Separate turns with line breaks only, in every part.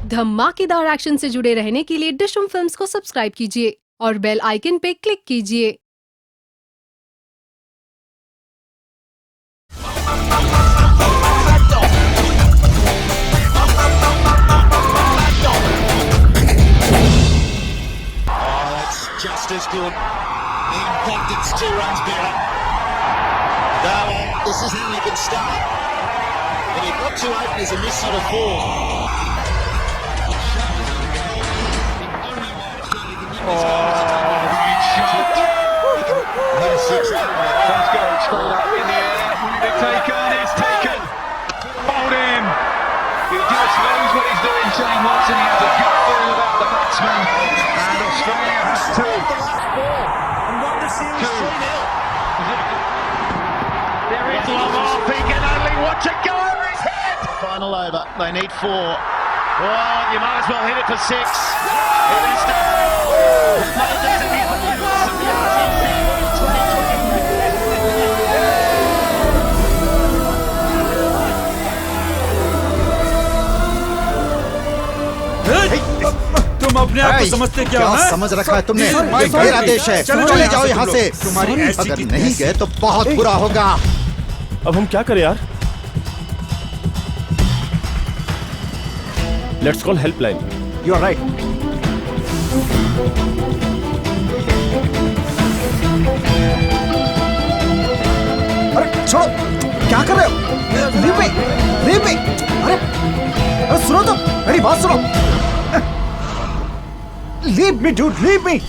धमाकेदार एक्शन से जुड़े रहने के लिए डिशम फिल्म्स को सब्सक्राइब कीजिए और बेल आइकन पे क्लिक कीजिए।
Just as good. The impact, it's 2 runs better. Darwin, this is how you can start. When you've got 2 openers in this sort of form.
Great shot. That's going straight up in the air. Will it be taken? It's taken. Hold him. He just knows what he's doing, Shane Watson. He has a good feel about the batsman. And Australia has 2.
And won the series 3-0.
There is long off. He can only watch it go over his head.
Final over. They need 4. Oh, you might as well hit it for 6. It is
तुम अपने आप को समझते क्या हो?
समझ रखा है तुमने? ये मेरा देश है। चले जाओ यहाँ से। अगर नहीं गए तो बहुत बुरा होगा।
अब हम क्या करें यार? Let's call helpline.
You are right. अरे छोड़ो, क्या कर रहे हो? Leave me, leave me. अरे सुनो तो, मेरी बात सुनो। Leave me, dude, leave me!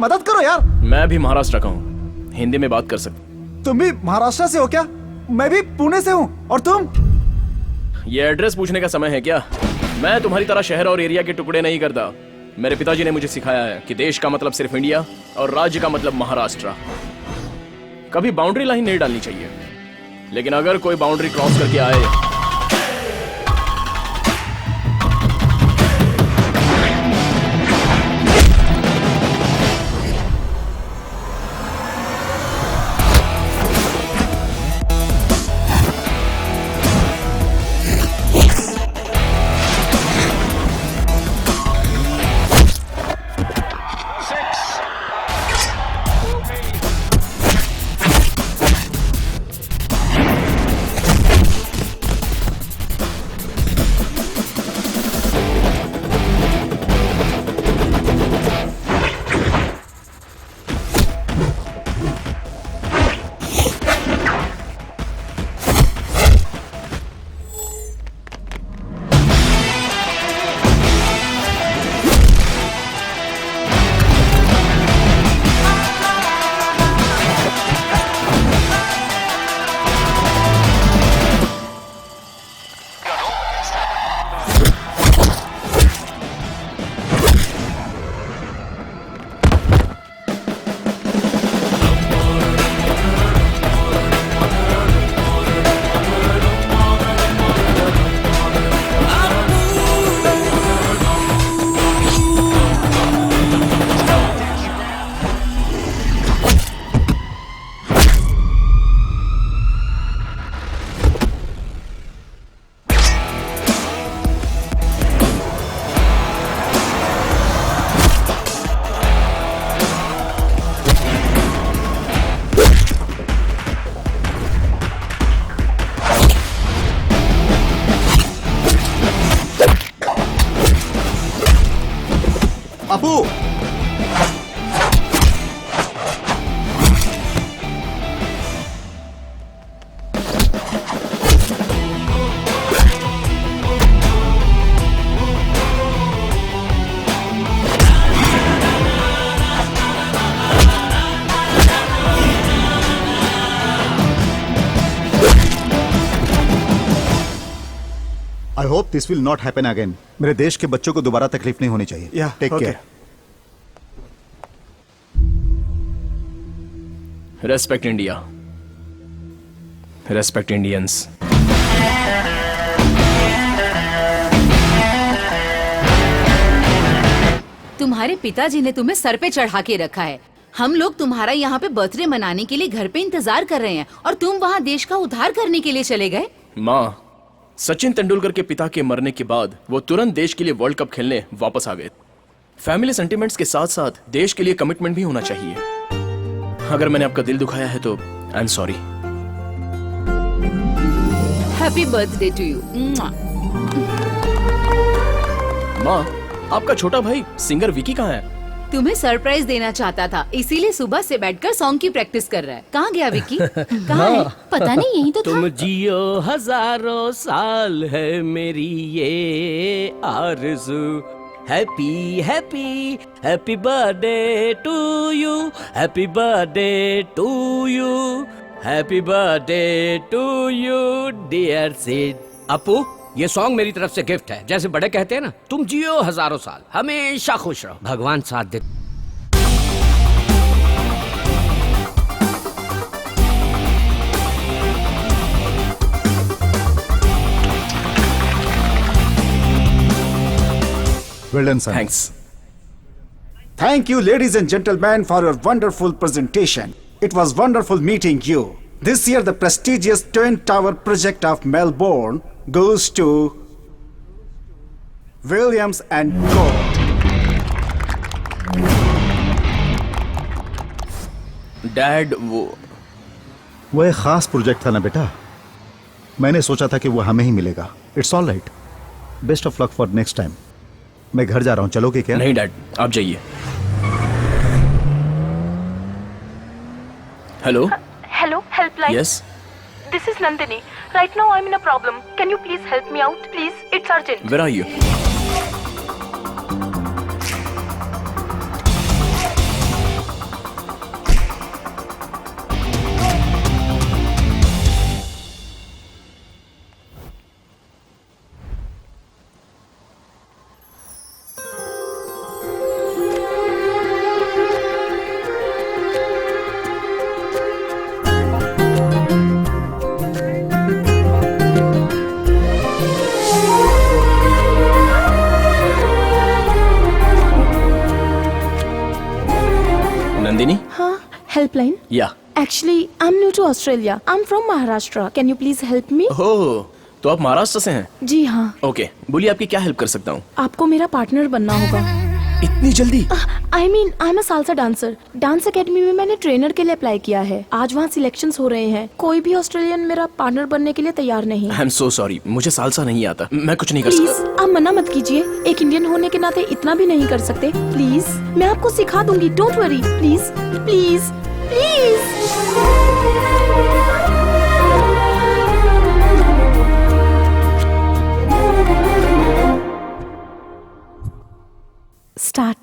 मदद करो यार।
मैं भी महाराष्ट्र का हूँ, हिंदी में बात कर सकता।
तुम भी महाराष्ट्र से हो क्या? मैं भी पुणे से हूँ। और तुम?
ये एड्रेस पूछने का समय है क्या? मैं तुम्हारी तरह शहर और एरिया के टुकड़े नहीं करता। मेरे पिताजी ने मुझे सिखाया है कि देश का मतलब सिर्फ इंडिया और राज्य का मतलब महाराष्ट्र। कभी बाउंड्री लाइन नहीं डालनी चाहिए, लेकिन अगर कोई बाउंड्री क्रॉस करके आए
Abu
I hope this will not happen again. मेरे देश के बच्चों को दोबारा तकलीफ नहीं होनी चाहिए।
Yeah,
take
okay.
Care.
Respect India, respect Indians.
तुम्हारे पिताजी ने तुम्हें सर पे चढ़ा के रखा है। हम लोग तुम्हारा यहाँ पे बर्थडे मनाने के लिए घर पे इंतजार कर रहे हैं और तुम वहाँ देश का उद्धार करने के लिए चले गए।
माँ, सचिन तेंदुलकर के पिता के मरने के बाद वो तुरंत देश के लिए वर्ल्ड कप खेलने वापस आ गए। फैमिली सेंटिमेंट्स के साथ साथ देश के लिए कमिटमेंट भी होना चाहिए। अगर मैंने आपका दिल दुखाया है तो I am sorry.
Happy birthday to you.
माँ, आपका छोटा भाई सिंगर विकी कहाँ है?
तुम्हें सरप्राइज देना चाहता था, इसीलिए सुबह से बैठकर सॉन्ग की प्रैक्टिस कर रहा है। कहाँ गया विकी? कहाँ है? पता नहीं, यही तो था।
तुम जियो हजारों साल है मेरी ये आरज़ू। Happy happy happy birthday to you, happy birthday to you, happy birthday to you dear Sid. Apu, ये सॉन्ग मेरी तरफ से गिफ्ट है। जैसे बड़े कहते हैं ना, तुम जियो हजारों साल, हमेशा खुश रहो, भगवान साथ दे।
Well done sir.
Thanks.
Thank you, ladies and gentlemen, for your wonderful presentation. It was wonderful meeting you. This year, the prestigious Twin Tower project of Melbourne goes to Williams and Co.
Dad,
वो एक खास project था ना बेटा, मैंने सोचा था कि वो हमें ही मिलेगा। It's all right, best of luck for next time. मैं घर जा रहा हूँ, चलोगे क्या?
नहीं डैड, आप जाइए। Hello.
Hello, helpline.
Yes.
This is Nandini. Right now I'm in a problem. Can you please help me out, please? It's urgent.
Where are you? Nandini?
Huh? Helpline?
या।
Actually, I'm new to Australia. I'm from Maharashtra. Can you please help me?
ओह, तो आप महाराष्ट्र से हैं?
जी हाँ।
Okay, बोलिए आपकी क्या help कर सकता हूँ?
आपको मेरा पार्टनर बनना होगा।
इतनी जल्दी?
I mean, I'm a salsa dancer. Dance academy में मैंने ट्रेनर के लिए अप्लाई किया है। आज वहाँ सिलेक्शंस हो रहे हैं। कोई भी ऑस्ट्रेलियन मेरा पार्टनर बनने के लिए तैयार नहीं।
आई एम सो सॉरी, मुझे सालसा नहीं आता, मैं कुछ नहीं कर
प्लीज
सकता।
आप मना मत कीजिए। एक इंडियन होने के नाते इतना भी नहीं कर सकते। प्लीज, मैं आपको सिखा दूंगी। Don't worry. Please please please. Start.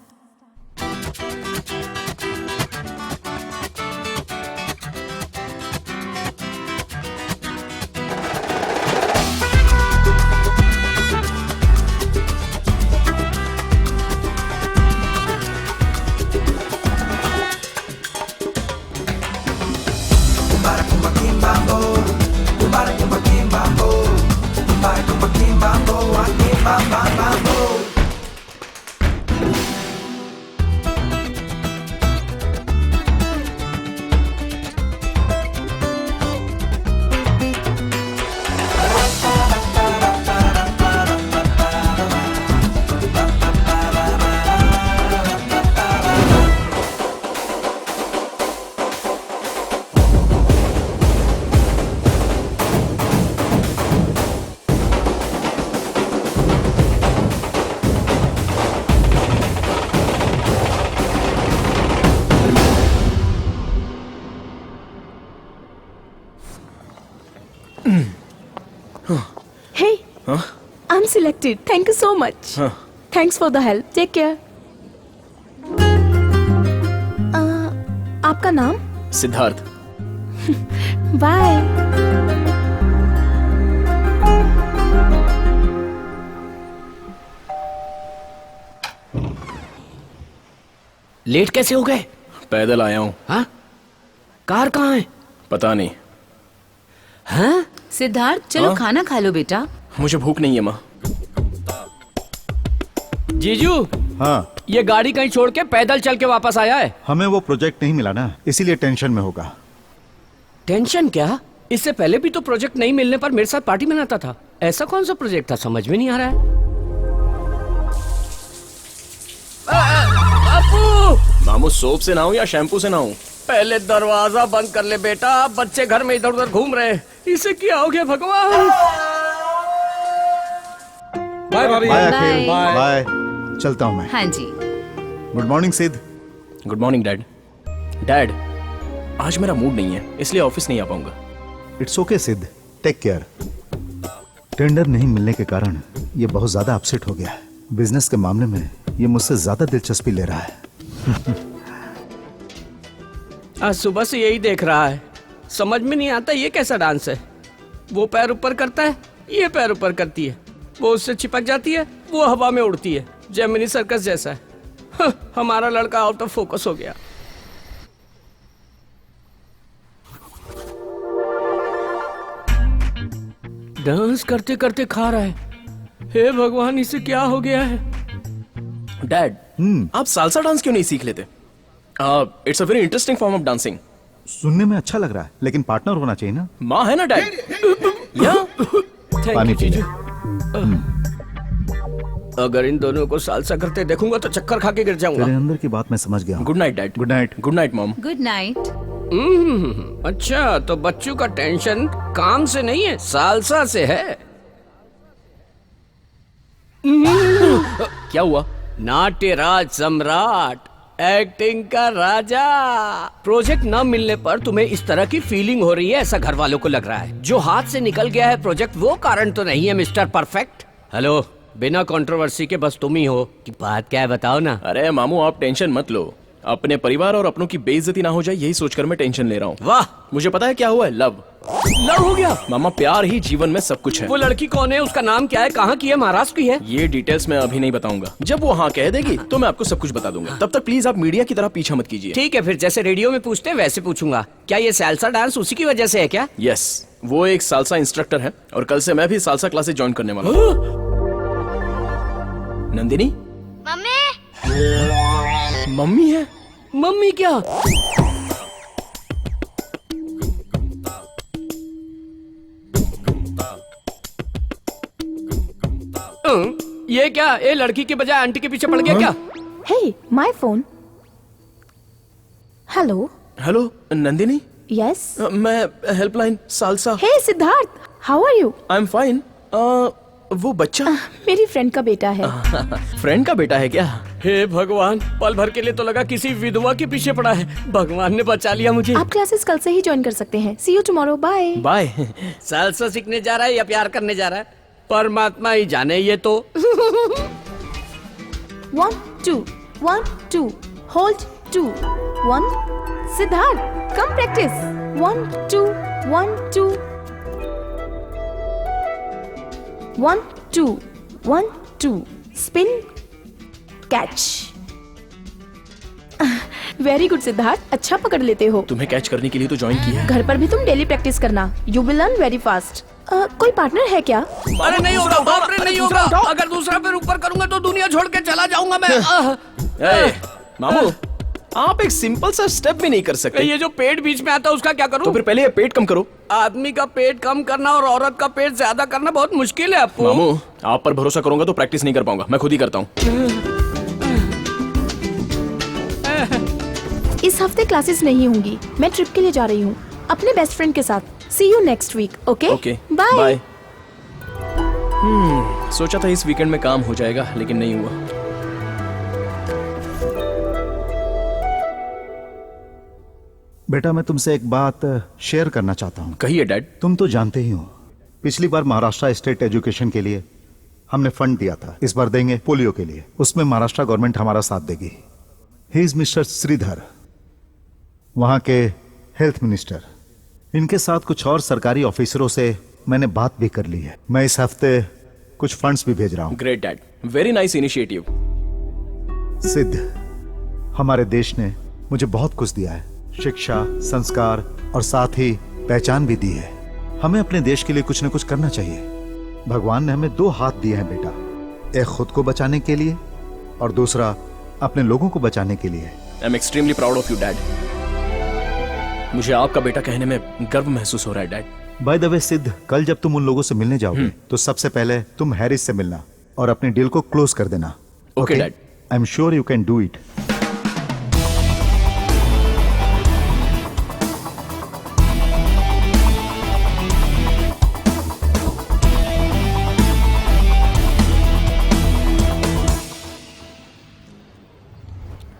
Hey, I'm selected. Thank you so much. Thanks for the help. Take care. आपका नाम?
सिद्धार्थ।
Bye.
लेट कैसे हो गए?
पैदल आया हूँ।
हाँ? कार कहाँ है?
पता नहीं।
हाँ?
सिद्धार्थ चलो
हाँ?
खाना खा लो बेटा।
मुझे भूख नहीं है माँ।
जीजू,
हाँ,
ये गाड़ी कहीं छोड़ के पैदल चल के वापस आया है।
हमें वो प्रोजेक्ट नहीं मिला ना, इसीलिए टेंशन में होगा।
टेंशन क्या? इससे पहले भी तो प्रोजेक्ट नहीं मिलने पर मेरे साथ पार्टी मनाता था। ऐसा कौन सा प्रोजेक्ट था, समझ में नहीं आ रहा है। बापू!
मामू सोप से नहाऊं या शैम्पू से नहाऊं?
पहले दरवाजा बंद कर ले बेटा, बच्चे घर में इधर उधर घूम रहे हैं। इसे क्या हो गया भगवान? बाय भाभी।
बाय अखिल,
Bye.
बाय। चलता हूँ मैं।
हाँ जी।
गुड मॉर्निंग सिद्ध।
Good morning dad. डैड, आज मेरा मूड नहीं है, इसलिए ऑफिस नहीं आ पाऊंगा।
इट्स ओके सिद्ध, टेक केयर। टेंडर नहीं मिलने के कारण ये बहुत ज्यादा अपसेट हो गया है। बिजनेस के मामले में ये मुझसे ज्यादा दिलचस्पी ले रहा है।
आज सुबह से यही देख रहा है, समझ में नहीं आता ये कैसा डांस है। वो पैर ऊपर करता है, ये पैर ऊपर करती है, वो उससे चिपक जाती है, वो हवा में उड़ती है। जेमिनी सर्कस जैसा है। हमारा लड़का आउट ऑफ फोकस हो गया। डांस करते करते खा रहा है। हे भगवान, इसे क्या हो गया है?
डैड, आप सालसा डांस क्यों नहीं सीख लेते? It's a very interesting form of dancing.
सुनने में अच्छा लग रहा है, लेकिन पार्टनर होना चाहिए ना।
माँ है ना डैड? या
पानी पी ले।
अगर इन दोनों को सालसा करते देखूंगा तो चक्कर खा के गिर जाऊंगा।
तेरे अंदर की बात मैं समझ गया हूँ।
Good night dad.
Good night.
Good night mom.
Good night.
अच्छा, तो बच्चों का टेंशन काम से नहीं है, सालसा से है।
क्या हुआ?
नाट्यराज सम्राट, एक्टिंग का राजा। प्रोजेक्ट न मिलने पर तुम्हें इस तरह की फीलिंग हो रही है, ऐसा घर वालों को लग रहा है। जो हाथ से निकल गया है प्रोजेक्ट, वो कारण तो नहीं है मिस्टर परफेक्ट। हेलो, बिना कंट्रोवर्सी के बस तुम ही हो कि बात क्या है, बताओ ना।
अरे मामू, आप टेंशन मत लो। अपने परिवार और अपनों की बेइज्जती ना हो जाए, यही सोचकर मैं टेंशन ले रहा हूँ।
वाह,
मुझे पता है क्या हुआ है। लव
हो गया।
मामा, प्यार ही जीवन में सब कुछ है।
वो लड़की कौन है, उसका नाम क्या है, कहाँ की है, महाराष्ट्र की है?
ये डिटेल्स मैं अभी नहीं बताऊंगा। जब वो हाँ कह देगी तो मैं आपको सब कुछ बता दूंगा। तब तक प्लीज आप मीडिया की तरह पीछा मत कीजिए।
ठीक है, फिर जैसे रेडियो में पूछते हैं वैसे पूछूंगा। क्या ये सालसा डांस उसी की वजह से है क्या?
यस, वो एक सालसा इंस्ट्रक्टर है और कल से मैं भी सालसा क्लासेस ज्वाइन करने वाला हूँ। नंदिनी,
मम्मी।
मम्मी है?
मम्मी क्या? ये क्या, ये लड़की के बजाय आंटी के पीछे पड़ गया क्या?
Hey, my phone. Hello.
Hello Nandini.
Yes.
मैं helpline salsa.
Hey, Siddharth. How are you?
I am fine. वो बच्चा
मेरी फ्रेंड का बेटा है।
फ्रेंड का बेटा है क्या?
हे भगवान, पल भर के लिए तो लगा किसी विधवा के पीछे पड़ा है। भगवान ने बचा लिया मुझे।
आप क्लासेस कल से ही ज्वाइन कर सकते हैं। See you tomorrow. Bye.
Bye.
Salsa सीखने जा रहा है या प्यार करने जा रहा है, परमात्मा ही जाने। ये तो
1, 2, 1, 2. Hold 2, 1. Siddharth, come practice. 1, 2, 1, 2. 1, 2, 1, 2. Spin, catch. Very good Siddharth, अच्छा पकड़ लेते हो।
तुम्हें कैच करने के लिए तो ज्वाइन किया है।
घर पर भी तुम डेली प्रैक्टिस करना। You will learn very fast. कोई पार्टनर है क्या?
अरे नहीं होगा, बाप रे नहीं होगा। अगर दूसरा पैर ऊपर करूंगा तो दुनिया छोड़ के चला जाऊंगा मैं।
ए, मामू, आप एक सिंपल सा स्टेप भी नहीं कर सकते।
ये जो पेट बीच में आता है उसका क्या करूं?
तो फिर पहले ये पेट कम करो।
आदमी का पेट कम करना और औरत का पेट ज्यादा करना बहुत मुश्किल है आपको।
मामू, आप पर भरोसा करूंगा तो प्रैक्टिस नहीं कर पाऊंगा, मैं खुद ही करता हूँ।
इस हफ्ते क्लासेस नहीं होंगी। मैं ट्रिप के लिए जा रही हूँ अपने बेस्ट फ्रेंड के साथ। See you next week. Okay
okay,
bye.
सोचा था इस वीकेंड में काम हो जाएगा, लेकिन नहीं हुआ।
बेटा, मैं तुमसे एक बात शेयर करना चाहता हूँ।
कहिए डैड।
तुम तो जानते ही हो, पिछली बार महाराष्ट्र स्टेट एजुकेशन के लिए हमने फंड दिया था। इस बार देंगे पोलियो के लिए। उसमें महाराष्ट्र गवर्नमेंट हमारा साथ देगी। ही इज मिस्टर श्रीधर, वहां के हेल्थ मिनिस्टर। इनके साथ कुछ और सरकारी ऑफिसरों से मैंने बात भी कर ली है। मैं इस हफ्ते कुछ फंड्स भी भेज रहा हूं।
Great dad, very nice initiative.
सिद्ध, हमारे देश ने मुझे बहुत कुछ दिया है, शिक्षा, संस्कार और साथ ही पहचान भी दी है। हमें अपने देश के लिए कुछ न कुछ करना चाहिए। भगवान ने हमें 2 हाथ दिए हैं बेटा, एक खुद को बचाने के लिए और दूसरा अपने लोगों को बचाने के लिए।
I am extremely proud of you dad. मुझे आपका बेटा कहने में गर्व महसूस हो रहा है डैड।
बाय द वे सिद्ध, कल जब तुम उन लोगों से मिलने जाओगे तो सबसे पहले तुम हैरिस से मिलना और अपनी डील को क्लोज कर देना।
Okay dad.
I am sure you can do it.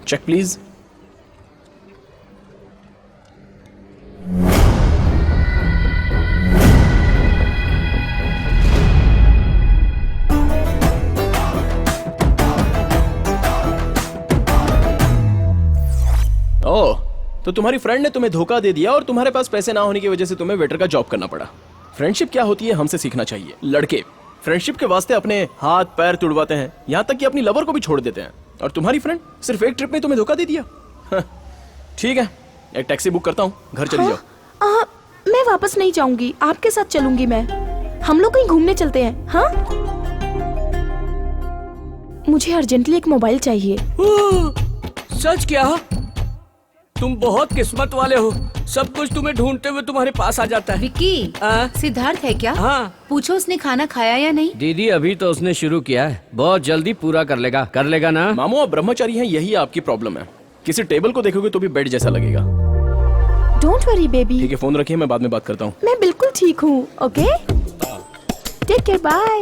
Check please. Oh, तो तुम्हारी फ्रेंड ने तुम्हें धोखा दे दिया और तुम्हारे पास पैसे ना होने की वजह से तुम्हें वेटर का जॉब करना पड़ा। फ्रेंडशिप क्या होती है हमसे सीखना चाहिए। लड़के फ्रेंडशिप के वास्ते अपने हाथ पैर तुड़वाते हैं, यहां तक कि अपनी लवर को भी छोड़ देते हैं, और तुम्हारी फ्रेंड सिर्फ एक ट्रिप में तुम्हें धोखा दे दिया। ठीक है, एक टैक्सी बुक करता हूँ, घर चली जाओ।
मैं वापस नहीं जाऊंगी, आपके साथ चलूंगी मैं। हम लोग कहीं घूमने चलते हैं। हाँ, मुझे अर्जेंटली एक मोबाइल चाहिए।
सच क्या? तुम बहुत किस्मत वाले हो, सब कुछ तुम्हें ढूंढते हुए तुम्हारे पास आ जाता है।
विक्की, सिद्धार्थ है क्या?
हाँ।
पूछो उसने खाना खाया या नहीं।
दीदी अभी तो उसने शुरू किया है, बहुत जल्दी पूरा कर लेगा ना।
मामू आप ब्रह्मचारी हैं, यही आपकी प्रॉब्लम है। किसी टेबल को देखोगे तो भी बेड जैसा लगेगा।
Don't worry baby.
ठीक है, फोन रखिए, मैं बाद में बात करता हूँ।
मैं बिल्कुल ठीक हूँ। Okay, take care, bye.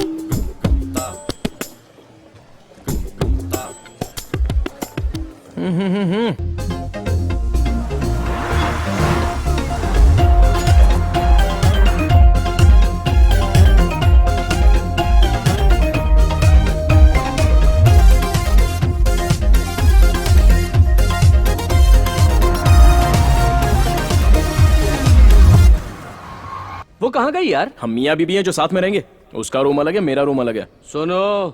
वो कहाँ गई यार?
हम मियाँ बीबी हैं जो साथ में रहेंगे, उसका रूम अलग है, मेरा रूम अलग है।
सुनो,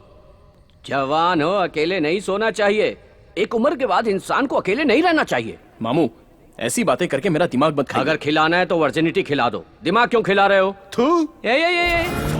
जवान हो, अकेले नहीं सोना चाहिए। एक उम्र के बाद इंसान को अकेले नहीं रहना चाहिए।
मामू ऐसी बातें करके मेरा दिमाग मत खाइए।
अगर खिलाना है तो वर्जिनिटी खिला दो, दिमाग क्यों खिला रहे हो? ये।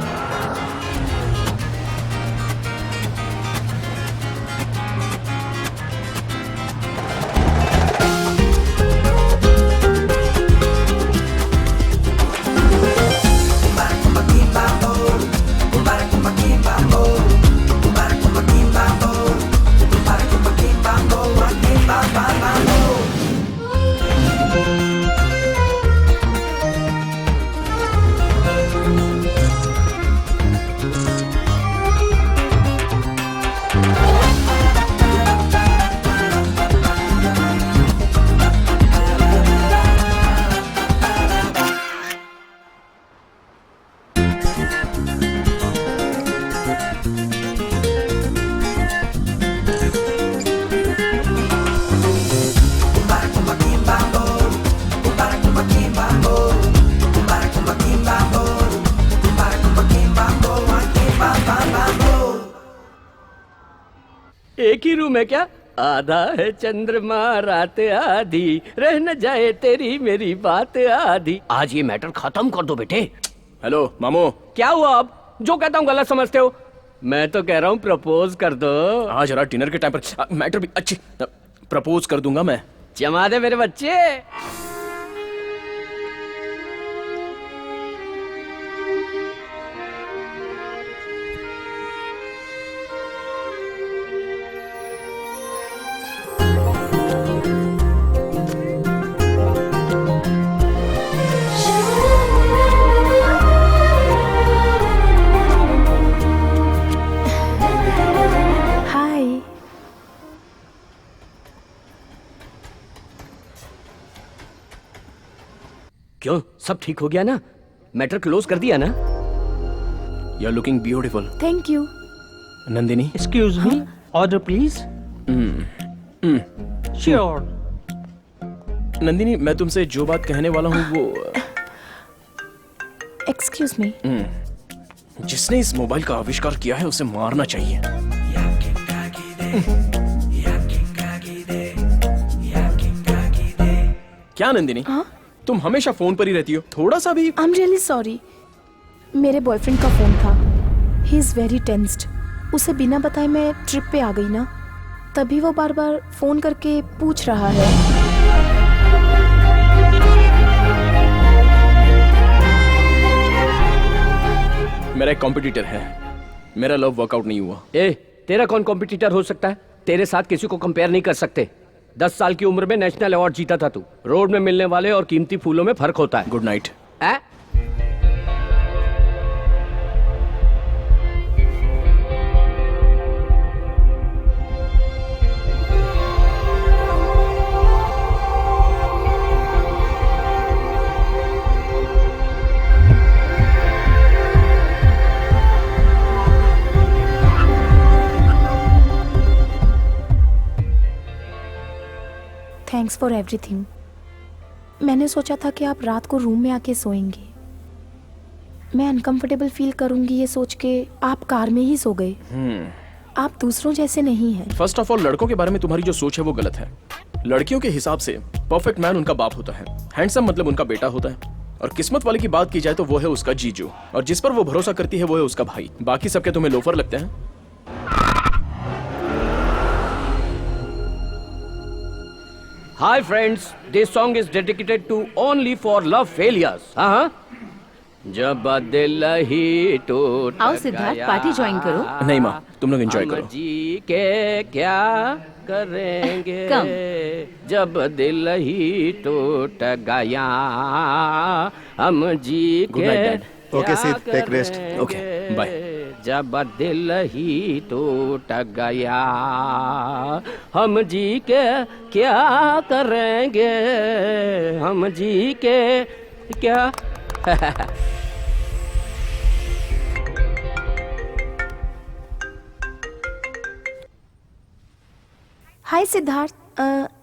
एक ही रूम है क्या? आधा है चंद्रमा रात आधी, रह न जाए तेरी मेरी बात आधी। आज ये मैटर खत्म कर दो बेटे।
हेलो मामू।
क्या हुआ अब? जो कहता हूँ गलत समझते हो? मैं तो कह रहा हूँ प्रपोज कर दो।
हाँ जरा डिनर के टाइम पर मैटर भी अच्छी प्रपोज कर दूंगा मैं।
जमा दे मेरे बच्चे। क्यों, सब ठीक हो गया ना? मैटर क्लोज कर दिया ना?
You are looking beautiful.
Thank you.
Nandini,
excuse me, order please. Sure.
Nandini, मैं तुमसे जो बात कहने वाला हूँ वो।
Excuse me.
जिसने इस मोबाइल का आविष्कार किया है उसे मारना चाहिए। क्या नंदिनी?
हाँ?
तुम हमेशा फोन पर ही रहती हो, थोड़ा सा भी।
आई एम रियली सॉरी, मेरे बॉयफ्रेंड का फोन था। He is very tensed. उसे बिना बताए मैं ट्रिप पे आ गई ना, तभी वो बार बार फोन करके पूछ रहा है।
मेरा एक कॉम्पिटिटर है, मेरा लव वर्कआउट नहीं हुआ।
ए, तेरा कौन कॉम्पिटिटर हो सकता है? तेरे साथ किसी को कंपेयर नहीं कर सकते। 10 साल की उम्र में नेशनल अवार्ड जीता था तू। रोड में मिलने वाले और कीमती फूलों में फर्क होता है।
Good night.
Thanks for everything. मैंने सोचा था कि आप रात को रूम में आके सोएंगे। मैं अनकंफर्टेबल फील करूंगी ये सोच के आप कार में ही सो गए। आप दूसरों जैसे नहीं हैं।
फर्स्ट ऑफ ऑल, लड़कों के बारे में तुम्हारी जो सोच है वो गलत है। लड़कियों के हिसाब से परफेक्ट मैन उनका बाप होता है, हैंडसम मतलब उनका बेटा होता है, और किस्मत वाले की बात की जाए तो वो है उसका जीजू, और जिस पर वो भरोसा करती है वो है उसका भाई। बाकी सबके तुम्हें लोफर लगते हैं।
Hi friends, this song is dedicated to only for love failures. हाँ? जब दिल ही टूट
आओ सिद्धार्थ, पार्टी ज्वाइन करो।
नहीं माँ, तुम लोग एंजॉय
हम
करो।
जी के क्या करेंगे
कम।
जब दिल ही टूट गया, हम जी
Good
के
night, Dad.
Okay, Sid, take rest.
Okay, bye.
जब दिल ही टूट गया, हम जी के क्या करेंगे, हम जी के क्या।
हाय सिद्धार्थ,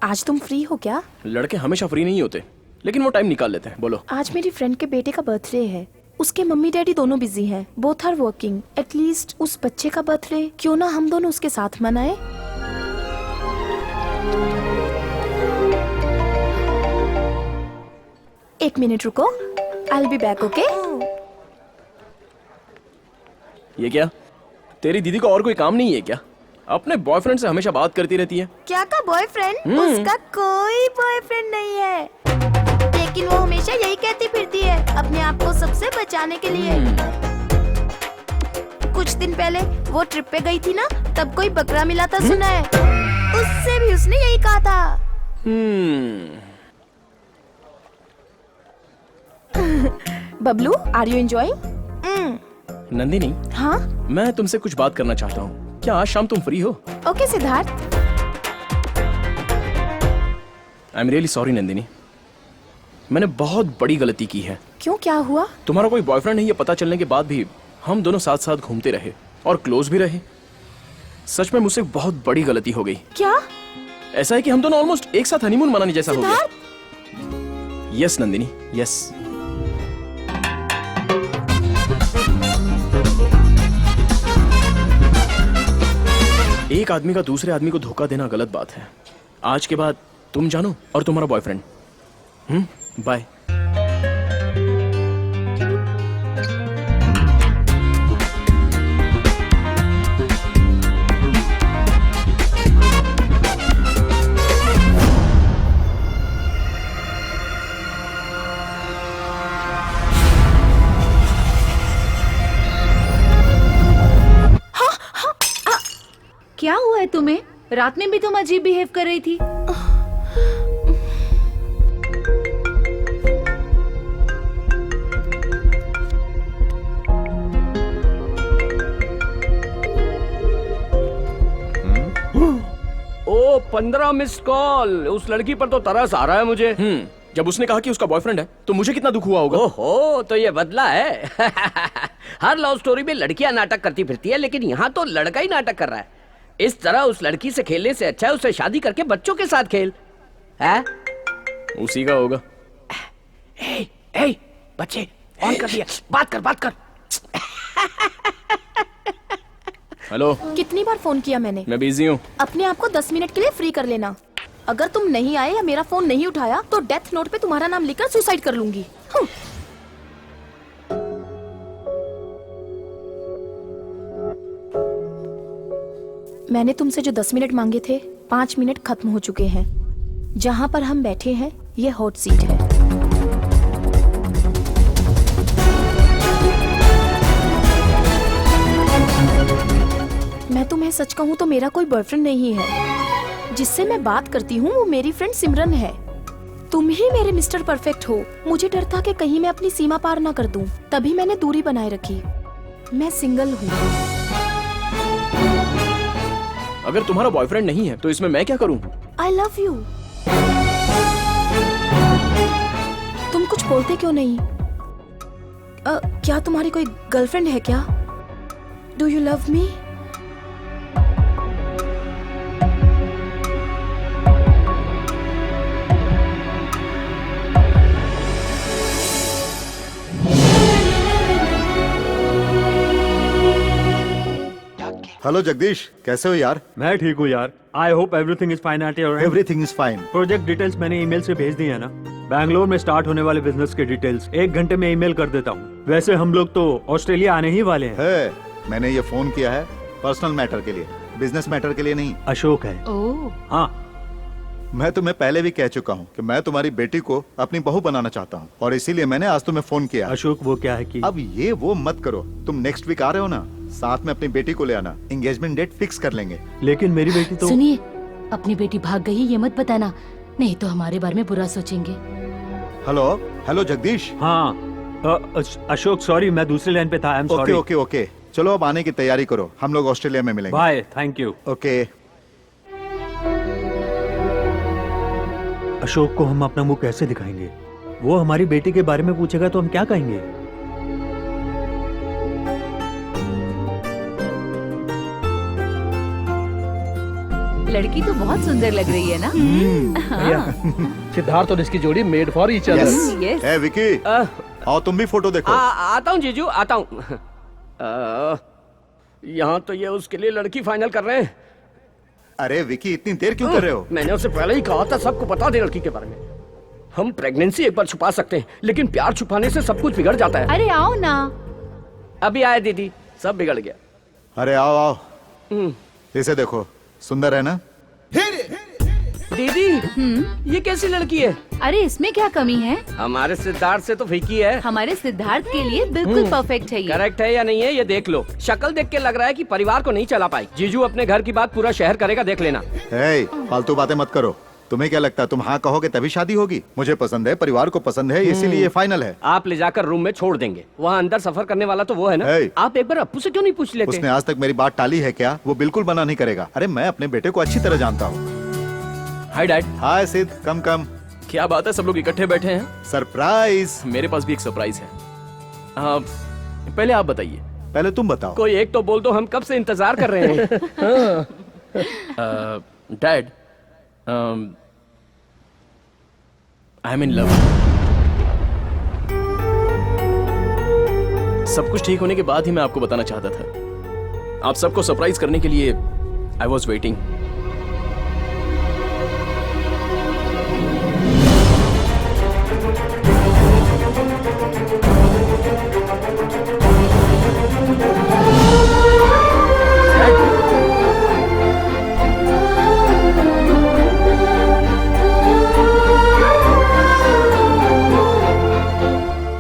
आज तुम फ्री हो क्या?
लड़के हमेशा फ्री नहीं होते, लेकिन वो टाइम निकाल लेते हैं। बोलो।
आज मेरी फ्रेंड के बेटे का बर्थडे है। उसके मम्मी डैडी दोनों बिजी हैं, बोथ आर वर्किंग। एटलीस्ट उस बच्चे का बर्थडे क्यों ना हम दोनों उसके साथ मनाएं? एक मिनट रुको, I will be back, okay?
ये क्या, तेरी दीदी को और कोई काम नहीं है क्या? अपने बॉयफ्रेंड से हमेशा बात करती रहती है।
क्या का बॉयफ्रेंड? उसका कोई बॉयफ्रेंड नहीं है, लेकिन वो हमेशा यही कहती फिरती है अपने आप को सबसे बचाने के लिए। कुछ दिन पहले वो ट्रिप पे गई थी ना, तब कोई बकरा मिला था सुना है। उससे भी उसने यही कहा था। Bablu, are you enjoying?
Nandini,
हाँ?
मैं तुमसे कुछ बात करना चाहता हूँ। क्या आज शाम तुम फ्री हो?
Okay Siddharth.
I am really sorry Nandini, मैंने बहुत बड़ी गलती की है।
क्यों, क्या हुआ?
तुम्हारा कोई बॉयफ्रेंड नहीं, ये पता चलने के बाद भी हम दोनों साथ साथ घूमते रहे और क्लोज भी रहे। सच में मुझसे बहुत बड़ी गलती हो गई।
क्या?
ऐसा है कि हम दोनों ऑलमोस्ट एक साथ हनीमून मनाने जैसा हो गया। Yes Nandini, yes. एक आदमी का दूसरे आदमी को धोखा देना गलत बात है। आज के बाद तुम जानो और तुम्हारा बॉयफ्रेंड। बाय।
क्या हुआ है तुम्हें? रात में भी तुम अजीब बिहेव कर रही थी।
ओ 15 मिस कॉल। उस लड़की पर तो तरस आ रहा है मुझे।
जब उसने कहा कि उसका बॉयफ्रेंड है तो मुझे कितना दुख हुआ होगा।
ओहो, तो ये बदला है। हर लव स्टोरी में लड़कियां नाटक करती फिरती है, लेकिन यहाँ तो लड़का ही नाटक कर रहा है। इस तरह उस लड़की से खेलने से अच्छा है उससे शादी करके बच्चों के साथ खेल। है?
उसी का होगा।
ए, बच्चे ऑन कर दिया, बात कर।
हेलो,
कितनी बार फोन किया मैंने?
मैं बिजी हूँ।
अपने आप को 10 मिनट के लिए फ्री कर लेना। अगर तुम नहीं आए या मेरा फोन नहीं उठाया तो डेथ नोट पे तुम्हारा नाम लिखकर सुसाइड कर लूंगी। मैंने तुमसे जो 10 मिनट मांगे थे 5 मिनट खत्म हो चुके हैं। जहां पर हम बैठे हैं ये हॉट सीट है। मैं तुम्हें सच कहूं तो मेरा कोई बॉयफ्रेंड नहीं है। जिससे मैं बात करती हूँ वो मेरी फ्रेंड सिमरन है। तुम ही मेरे मिस्टर परफेक्ट हो। मुझे डर था कि कहीं मैं अपनी सीमा पार ना कर दूं, तभी मैंने दूरी बनाए रखी। मैं सिंगल हूँ।
अगर तुम्हारा बॉयफ्रेंड नहीं है तो इसमें मैं क्या करूं?
आई लव यू। तुम कुछ बोलते क्यों नहीं? क्या तुम्हारी कोई गर्लफ्रेंड है क्या? Do you love me?
Hello Jagdish, कैसे हो यार?
मैं ठीक हूँ यार। I hope everything is fine at your and.
Everything is fine.
Project details मैंने ईमेल से भेज दी है ना। बैंगलोर में स्टार्ट होने वाले बिजनेस के डिटेल्स 1 घंटे में ईमेल कर देता हूँ। वैसे हम लोग तो ऑस्ट्रेलिया आने ही वाले हैं।
है, मैंने ये फोन किया है पर्सनल मैटर के लिए, बिजनेस मैटर के लिए नहीं।
अशोक है।
ओह,
हाँ,
मैं तुम्हें पहले भी कह चुका हूँ कि मैं तुम्हारी बेटी को अपनी बहू बनाना चाहता हूँ और इसीलिए मैंने आज तुम्हें फोन किया।
अशोक वो क्या है कि
अब ये वो मत करो। तुम नेक्स्ट वीक आ रहे हो ना, साथ में अपनी बेटी को ले आना। एंगेजमेंट डेट फिक्स कर लेंगे।
लेकिन मेरी बेटी तो
सुनिए, अपनी बेटी भाग गई ये मत बताना, नहीं तो हमारे बारे में बुरा सोचेंगे।
Hello hello Jagdish.
हाँ, अशोक सॉरी, मैं दूसरी लाइन पे था। I am
okay
sorry.
Okay okay, चलो अब आने की तैयारी करो, हम लोग ऑस्ट्रेलिया में मिलेंगे।
Bye, thank you.
Okay.
Ashok को हम अपना मुंह कैसे दिखाएंगे? वो हमारी बेटी के बारे में पूछेगा तो हम क्या कहेंगे?
लड़की तो बहुत सुंदर लग रही है ना।
सिद्धार्थ और इसकी जोड़ी made for each other.
Yes.
ए विकी, आओ तुम भी फोटो देखो।
आता हूँ जीजू, आता हूँ। यहाँ तो ये उसके लिए लड़की फाइनल कर रहे हैं।
अरे विकी, इतनी देर क्यों कर रहे हो?
मैंने उसे पहले ही कहा था सबको बता दे लड़की के बारे में। हम प्रेगनेंसी एक बार छुपा सकते हैं, लेकिन प्यार छुपाने से सब कुछ बिगड़ जाता है।
अरे आओ ना।
अभी आए दीदी, सब बिगड़ गया।
अरे आओ आओ, इसे देखो, सुंदर है ना?
दीदी, ये कैसी लड़की है?
अरे इसमें क्या कमी है?
हमारे सिद्धार्थ से तो फीकी है।
हमारे सिद्धार्थ के लिए बिल्कुल परफेक्ट है ये।
करेक्ट है या नहीं है ये देख लो। शक्ल देख के लग रहा है कि परिवार को नहीं चला पाई। जीजू अपने घर की बात पूरा शहर करेगा, देख लेना।
हे, फालतू बातें मत करो। तुम्हें क्या लगता है तुम हाँ कहोगे तभी शादी होगी? मुझे पसंद है, परिवार को पसंद है, इसीलिए ये फाइनल है।
आप ले जाकर रूम में छोड़ देंगे। वहाँ अंदर सफर करने वाला तो वो है ना।
Hey.
आप एक बार अप्पू से क्यों नहीं पूछ लेते?
उसने आज तक मेरी बात टाली है क्या? वो बिल्कुल मना नहीं करेगा। अरे मैं अपने बेटे को अच्छी तरह जानता हूँ।
Hi dad.
हाय सिद्ध, कम कम।
क्या बात है, सब लोग इकट्ठे बैठे हैं?
सरप्राइज।
मेरे पास भी एक सरप्राइज है। पहले आप बताइए।
पहले तुम बताओ।
कोई एक तो बोल दो, हम कब से इंतजार कर रहे हैं।
Dad, I M in love. सब कुछ ठीक होने के बाद ही मैं आपको बताना चाहता था। आप सबको सरप्राइज करने के लिए आई वॉज वेटिंग।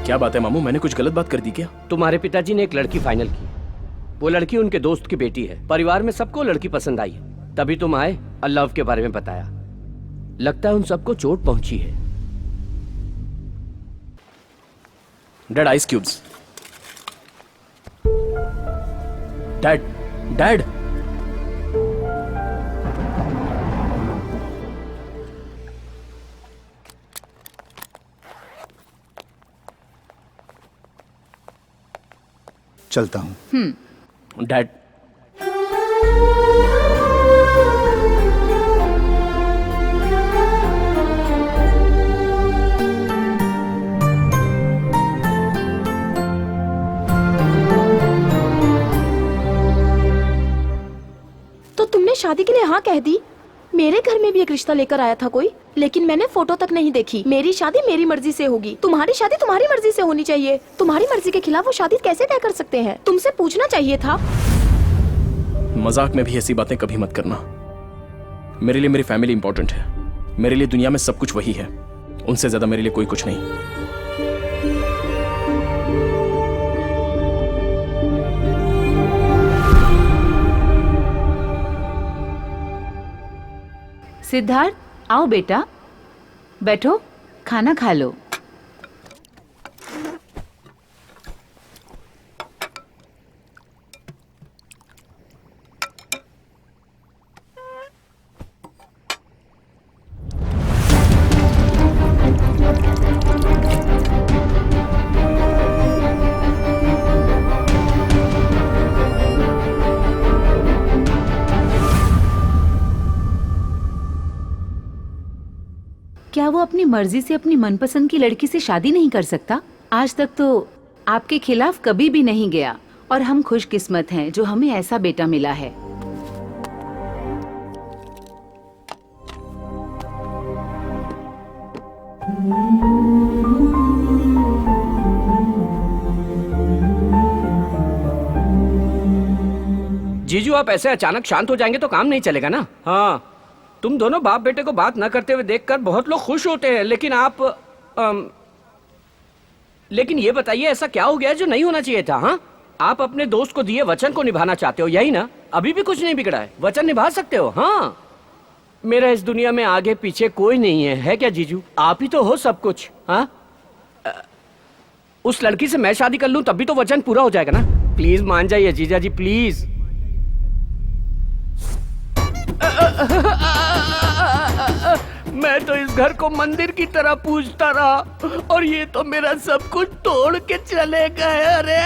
क्या बात है मामू, मैंने कुछ गलत बात कर दी क्या?
तुम्हारे पिताजी ने एक लड़की फाइनल की। वो लड़की उनके दोस्त की बेटी है। परिवार में सबको लड़की पसंद आई है, तभी तुम आए और लव के बारे में बताया। लगता है उन सबको चोट पहुंची है।
Dad, ice cubes. Dad, dad.
चलता हूँ।
डैड,
तो तुमने शादी के लिए हाँ कह दी? मेरे घर में भी एक रिश्ता लेकर आया था कोई, लेकिन मैंने फोटो तक नहीं देखी। मेरी शादी मेरी मर्जी से होगी, तुम्हारी शादी तुम्हारी मर्जी से होनी चाहिए। तुम्हारी मर्जी के खिलाफ वो शादी कैसे तय कर सकते हैं? तुमसे पूछना चाहिए था।
मजाक में भी ऐसी बातें कभी मत करना। मेरे लिए मेरी फैमिली इंपॉर्टेंट है। मेरे लिए दुनिया में सब कुछ वही है, उनसे ज्यादा मेरे लिए कोई कुछ नहीं।
सिद्धार्थ, आओ बेटा, बैठो, खाना खा लो। क्या वो अपनी मर्जी से अपनी मनपसंद की लड़की से शादी नहीं कर सकता? आज तक तो आपके खिलाफ कभी भी नहीं गया और हम खुशकिस्मत हैं जो हमें ऐसा बेटा मिला है।
जीजू, आप ऐसे अचानक शांत हो जाएंगे तो काम नहीं चलेगा ना। हाँ, तुम दोनों बाप बेटे को बात न करते हुए देखकर बहुत लोग खुश होते हैं, लेकिन आप लेकिन ये बताइए ऐसा क्या हो गया जो नहीं होना चाहिए था? हाँ, आप अपने दोस्त को दिए वचन को निभाना चाहते हो, यही ना? अभी भी कुछ नहीं बिगड़ा है, वचन निभा सकते हो। हाँ, मेरा इस दुनिया में आगे पीछे कोई नहीं है क्या जीजू? आप ही तो हो सब कुछ। हाँ, उस लड़की से मैं शादी कर लूं तब भी तो वचन पूरा हो जाएगा ना। प्लीज मान जाइए जीजा जी, प्लीज। मैं तो इस घर को मंदिर की तरह पूजता रहा और ये तो मेरा सब कुछ तोड़ के चले गए। अरे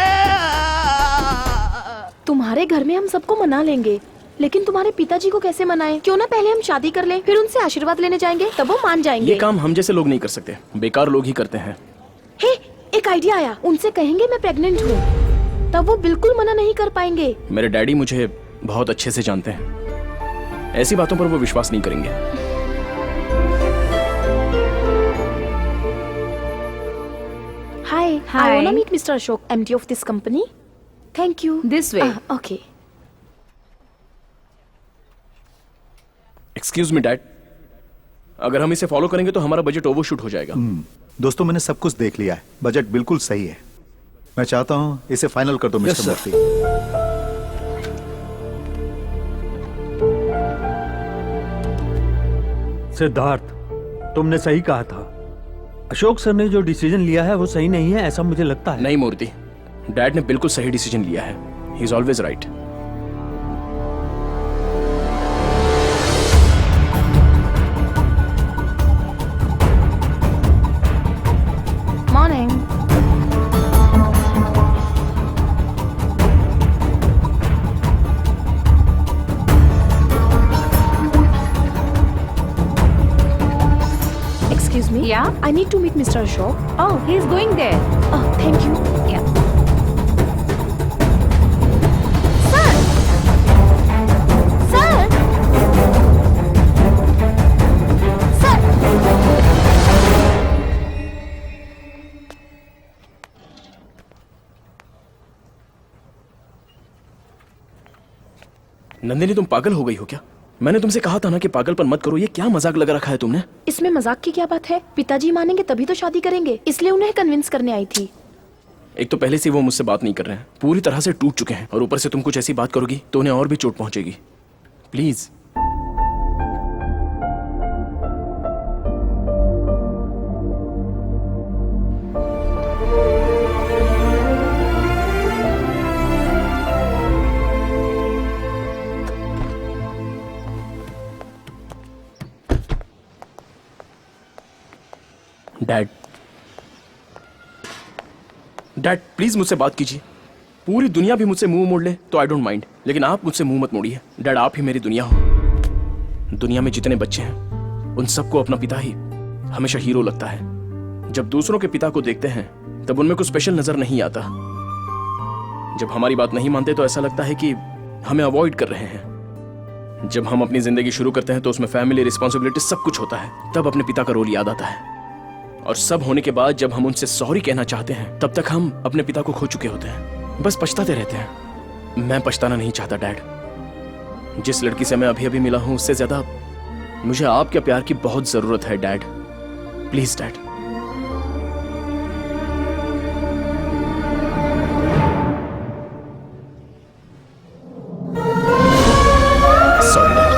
तुम्हारे घर में हम सबको मना लेंगे, लेकिन तुम्हारे पिताजी को कैसे मनाएं? क्यों ना पहले हम शादी कर लें, फिर उनसे आशीर्वाद लेने जाएंगे, तब वो मान जाएंगे।
ये काम हम जैसे लोग नहीं कर सकते, बेकार लोग ही करते हैं।
हे, एक आइडिया आया। उनसे कहेंगे मैं प्रेग्नेंट हूँ, तब वो बिल्कुल मना नहीं कर पाएंगे।
मेरे डैडी मुझे बहुत अच्छे से जानते हैं, ऐसी बातों पर वो विश्वास नहीं करेंगे।
Hi, I wanna meet Mr. Ashok, MD of this company. Thank you.
This way.
Okay.
Excuse me dad, अगर हम इसे फॉलो करेंगे तो हमारा बजट ओवरशूट हो जाएगा।
दोस्तों, मैंने सब कुछ देख लिया है, बजट बिल्कुल सही है। मैं चाहता हूं इसे फाइनल कर दो मिस्टर मूर्ति।
सिद्धार्थ, तुमने सही कहा था। अशोक सर ने जो डिसीजन लिया है वो सही नहीं है, ऐसा मुझे लगता है।
नहीं मूर्ति, डैड ने बिल्कुल सही डिसीजन लिया है। He is always right.
Morning. Excuse me.
Yeah?
I need to meet Mr. Ashok.
Oh, he is going there.
Oh, thank you.
Yeah.
Sir! Sir! Sir!
Nandini, तुम पागल हो गई हो क्या? मैंने तुमसे कहा था ना कि पागलपन मत करो। ये क्या मजाक लगा रखा है तुमने?
इसमें मजाक की क्या बात है? पिताजी मानेंगे तभी तो शादी करेंगे, इसलिए उन्हें कन्विंस करने आई थी।
एक तो पहले से वो मुझसे बात नहीं कर रहे हैं, पूरी तरह से टूट चुके हैं, और ऊपर से तुम कुछ ऐसी बात करोगी तो उन्हें और भी चोट पहुंचेगी। प्लीज। डैड, डैड प्लीज मुझसे बात कीजिए। पूरी दुनिया भी मुझसे मुंह मोड़ ले तो आई डोंट माइंड, लेकिन आप मुझसे मुंह मत मोड़िए। डैड, आप ही मेरी दुनिया हो। दुनिया में जितने बच्चे हैं उन सबको अपना पिता ही हमेशा हीरो लगता है। जब दूसरों के पिता को देखते हैं तब उनमें कुछ स्पेशल नजर नहीं आता। जब हमारी बात नहीं मानते तो ऐसा लगता है कि हमें अवॉइड कर रहे हैं। जब हम अपनी जिंदगी शुरू करते हैं तो उसमें फैमिली, रिस्पॉन्सिबिलिटी सब कुछ होता है, तब अपने पिता का रोल याद आता है। और सब होने के बाद जब हम उनसे सॉरी कहना चाहते हैं, तब तक हम अपने पिता को खो चुके होते हैं, बस पछताते रहते हैं। मैं पछताना नहीं चाहता डैड। जिस लड़की से मैं अभी अभी मिला हूं, उससे ज्यादा मुझे आपके प्यार की बहुत जरूरत है dad. Please dad. Sorry dad.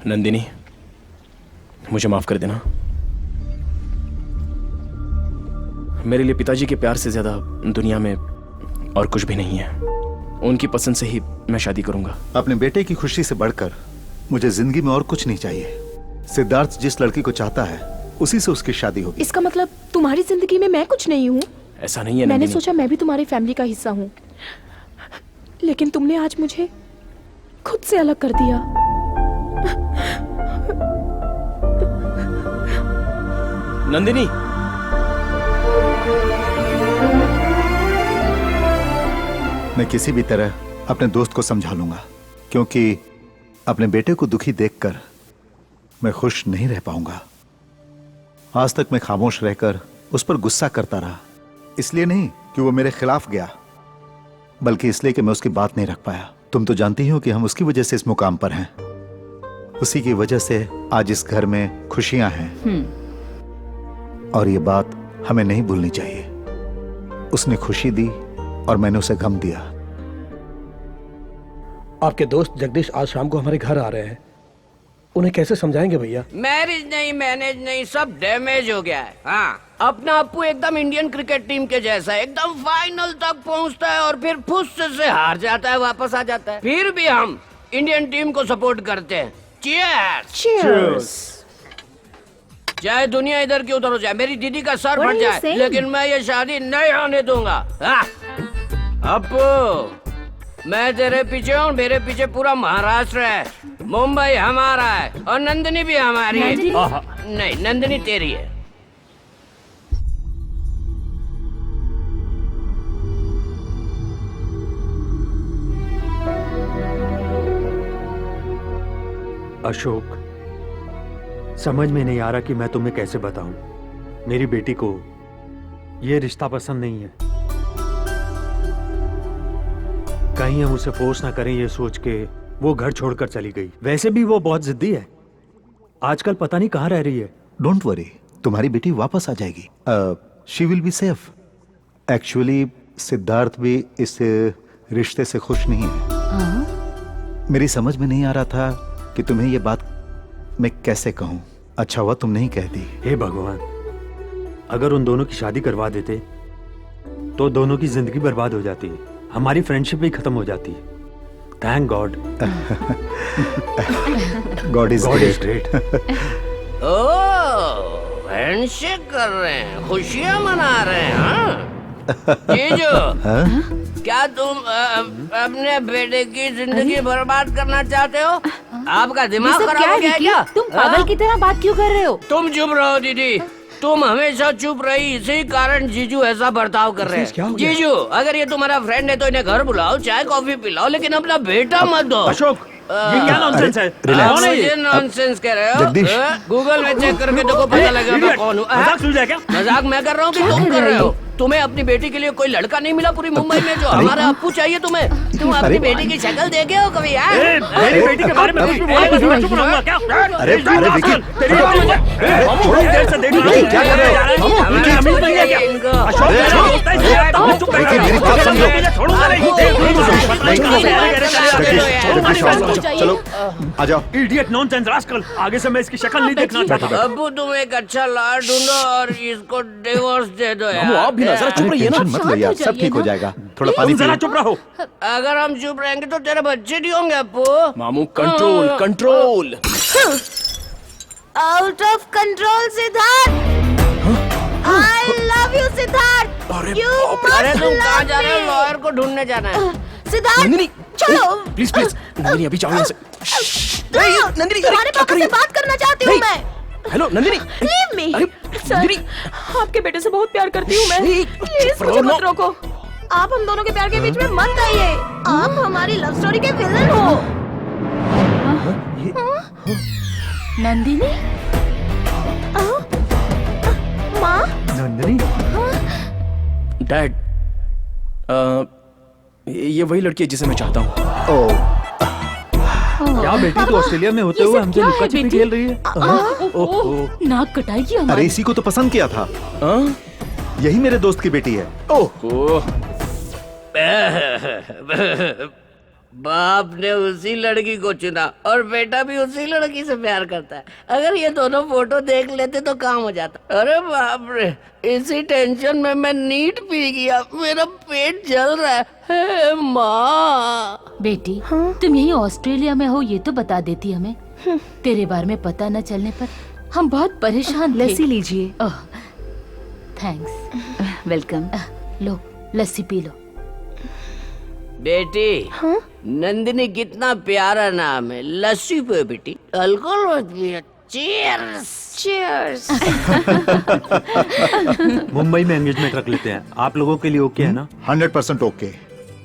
Nandini, मुझे माफ कर देना। मेरे लिए पिताजी के प्यार से ज्यादा दुनिया में और कुछ भी नहीं है। उनकी पसंद से ही मैं शादी करूंगा।
अपने बेटे की खुशी से बढ़कर मुझे जिंदगी में और कुछ नहीं चाहिए। सिद्धार्थ जिस लड़की को चाहता है उसी से उसकी शादी होगी।
इसका मतलब तुम्हारी जिंदगी में मैं कुछ नहीं हूँ?
ऐसा नहीं है
मैंने
नंदिनी।
सोचा मैं भी तुम्हारी फैमिली का हिस्सा हूँ, लेकिन तुमने आज मुझे खुद से अलग कर दिया।
नंदिनी,
मैं किसी भी तरह अपने दोस्त को समझा लूंगा, क्योंकि अपने बेटे को दुखी देखकर मैं खुश नहीं रह पाऊंगा। आज तक मैं खामोश रहकर उस पर गुस्सा करता रहा, इसलिए नहीं कि वो मेरे खिलाफ गया, बल्कि इसलिए कि मैं उसकी बात नहीं रख पाया। तुम तो जानती हो कि हम उसकी वजह से इस मुकाम पर हैं। उसी की वजह से आज इस घर में खुशियां हैं, और ये बात हमें नहीं भूलनी चाहिए। उसने खुशी दी और मैंने उसे गम दिया।
आपके दोस्त जगदीश आज शाम को हमारे घर आ रहे हैं, उन्हें कैसे समझाएंगे भैया?
मैरिज नहीं, मैनेज नहीं, सब डैमेज हो गया है। हाँ, अपना अप्पू एकदम इंडियन क्रिकेट टीम के जैसा है, एकदम फाइनल तक पहुंचता है और फिर फुस से हार जाता है, वापस आ जाता है। फिर भी हम इंडियन टीम को सपोर्ट करते हैं। चीयर्स। चाहे दुनिया इधर की उधर हो जाए, मेरी दीदी का सर फट जाए, लेकिन मैं ये शादी नहीं होने दूंगा। अप्पू, मैं तेरे पीछे हूँ, मेरे पीछे पूरा महाराष्ट्र है। मुंबई हमारा है और नंदिनी भी हमारी है। नहीं, नंदिनी तेरी है।
अशोक, समझ में नहीं आ रहा कि मैं तुम्हें कैसे बताऊं। मेरी बेटी को ये रिश्ता पसंद नहीं है। कहीं हम उसे फोर्स ना करें ये सोच के वो घर छोड़कर चली गई। वैसे भी वो बहुत जिद्दी है, आजकल पता नहीं कहाँ रह रही है।
डोंट वरी, तुम्हारी बेटी वापस आ जाएगी। She will be safe. Actually Siddharth भी इस रिश्ते से खुश नहीं है। मेरी समझ में नहीं आ रहा था कि तुम्हें ये बात मैं कैसे कहूं। अच्छा हुआ तुम नहीं कहती।
हे भगवान, अगर उन दोनों की शादी करवा देते तो दोनों की जिंदगी बर्बाद हो जाती, हमारी फ्रेंडशिप भी खत्म हो जाती। Thank God.
God is
great.
Oh, handshake कर रहे हैं, खुशियां मना रहे हैं। हाँ? जीजू, क्या तुम अपने बेटे की जिंदगी बर्बाद करना चाहते हो? आपका दिमाग खराब हो गया है क्या?
तुम पागल की तरह बात क्यों कर रहे हो?
तुम चुप रहो दीदी, तुम हमेशा चुप रही, इसी कारण जीजू ऐसा बर्ताव कर रहे हैं। जीजू, अगर ये तुम्हारा फ्रेंड है तो इन्हें घर बुलाओ, चाय कॉफी पिलाओ, लेकिन अपना बेटा मत दो।
अशोक, ये क्या नॉनसेंस है?
मुझे नॉनसेंस कह रहे हो? गूगल में चेक करके देखो, पता लगेगा मैं कौन हूँ। मजाक मैं कर रहा हूँ कि तुम कर रहे हो? तुम्हें अपनी बेटी के लिए कोई लड़का नहीं मिला पूरी मुंबई में जो हमारा अप्पू चाहिए तुम्हें? तुम अपनी बेटी की शक्ल देखे हो कभी?
मेरी बेटी के बारे में कुछ भी बोलेगा तो मैं चुप रहूंगा क्या?
अरे विकी,
देर से देख रहा हूं,
क्या कर रहे हो?
हमारे अमीर नहीं है क्या? अशोक, मेरा दोस्त है, इसलिए चुप रह।
मेरी बात समझो।
छोड़ूंगा नहीं।
चलो आ जाओ।
इडियट, नॉनसेंस, रास्कल, आगे से मैं इसकी शक्ल नहीं देखना चाहता।
अप्पू, तुम एक अच्छा लाड़ ढूंढो और इसको डिवोर्स दे दो यार।
आप भी ना जरा चुप रहिए ना।
मत लो यार, सब ठीक हो जाएगा। थोड़ा पानी
जरा
पियो।
चुप रहो।
अगर हम चुप रहेंगे तो तेरे बच्चे नहीं होंगे अप्पू।
मामू, control control.
Out of control Siddharth. I love
love you Siddharth.
अरे तुम कहाँ जा रहे हो? लॉयर को ढूंढने जाना है।
नंदिनी
चलो
प्लीज प्लीज नंदिनी अभी जाओ यहाँ से। नंदिनी
तुम्हारे पापा से बात करना चाहती हूँ मैं।
Hello Nandini
leave me.
Nandini
आपके बेटे से बहुत प्यार करती हूँ मैं। प्लीज मुझे मत रोको। आप हम दोनों के प्यार के बीच में मत आइए। आप हमारी लव स्टोरी के विलन हो।
नंदिनी
माँ
नंदिनी
डैड ये वही लड़की है जिसे मैं चाहता हूँ।
ओह
क्या बेटी तू ऑस्ट्रेलिया में होते हुए हमसे लुका छिपी खेल रही है?
नाक कटाई
अरे इसी को तो पसंद किया था। यही मेरे दोस्त की बेटी है।
ओह
बाप ने उसी लड़की को चुना और बेटा भी उसी लड़की से प्यार करता है। अगर ये दोनों फोटो देख लेते तो काम हो जाता। अरे बाप रे, इसी टेंशन में मैं नीट पी गया। मेरा पेट जल रहा है। हे माँ।
बेटी तुम यही ऑस्ट्रेलिया में हो ये तो बता देती हमें। तेरे बारे में पता न चलने पर हम बहुत परेशान थे।
लस्सी लीजिए।
थैंक्स। वेलकम। लो लस्सी पी लो।
बेटी नंदिनी कितना प्यारा नाम है। लस्सी पे बेटी, अल्कोहल मत पियो। Cheers cheers.
मुंबई में एंगेजमेंट रख लेते हैं। आप लोगों के लिए ओके है ना?
100% ओके।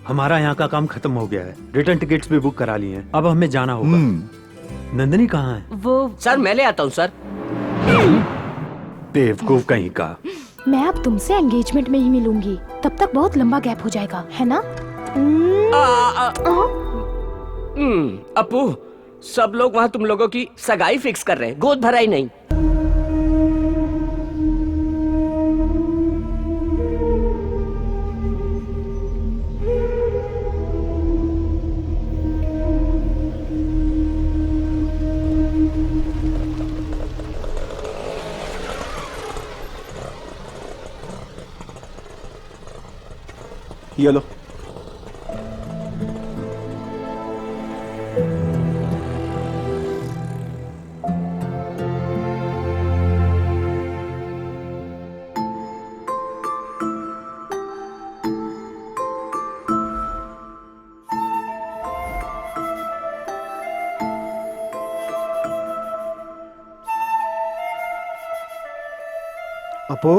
हमारा यहाँ का काम खत्म हो गया है। रिटर्न टिकट्स भी बुक करा लिए हैं। अब हमें जाना होगा। नंदिनी कहाँ है?
वो
सर मैं ले आता हूँ सर।
बेवकूफ कहीं का।
मैं अब तुमसे एंगेजमेंट में ही मिलूंगी। तब तक बहुत लंबा गैप हो जाएगा, है ना?
अपू, सब लोग वहाँ तुम लोगों की सगाई फिक्स कर रहे हैं, गोद भराई नहीं।
ये लो। अपो,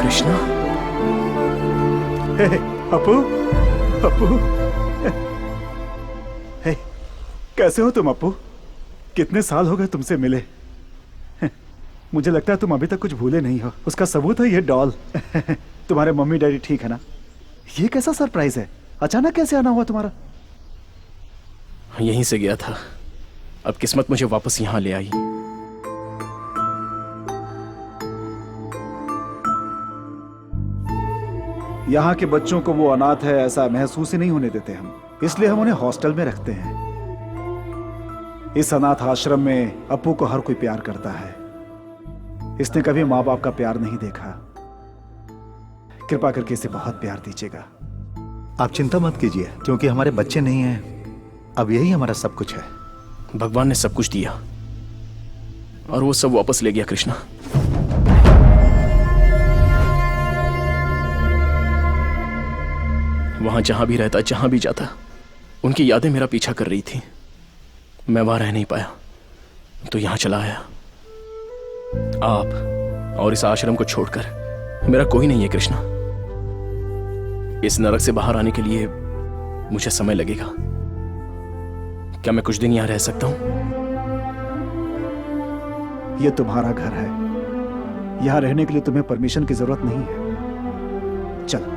कृष्णा।
अपू, अपू, कैसे हो तुम अपू? कितने साल हो गए तुमसे मिले। मुझे लगता है तुम अभी तक कुछ भूले नहीं हो। उसका सबूत है ये डॉल। तुम्हारे मम्मी डैडी ठीक है ना? ये कैसा सरप्राइज है? अचानक कैसे आना हुआ तुम्हारा?
यहीं से गया था, अब किस्मत मुझे वापस यहाँ ले आई।
यहाँ के बच्चों को वो अनाथ है ऐसा महसूस ही नहीं होने देते हम, इसलिए हम उन्हें हॉस्टल में रखते हैं। इस अनाथ आश्रम में अपू को हर कोई प्यार करता है। इसने कभी माँ बाप का प्यार नहीं देखा। कृपा करके इसे बहुत प्यार दीजिएगा।
आप चिंता मत कीजिए, क्योंकि हमारे बच्चे नहीं हैं, अब यही हमारा सब कुछ है।
भगवान ने सब कुछ दिया और वो सब वापस ले गया कृष्णा। वहां जहां भी रहता, जहां भी जाता, उनकी यादें मेरा पीछा कर रही थी। मैं वहां रह नहीं पाया तो यहां चला आया। आप और इस आश्रम को छोड़कर मेरा कोई नहीं है कृष्णा। इस नरक से बाहर आने के लिए मुझे समय लगेगा। क्या मैं कुछ दिन यहां रह सकता हूं?
यह तुम्हारा घर है। यहां रहने के लिए तुम्हें परमिशन की जरूरत नहीं है। चलो।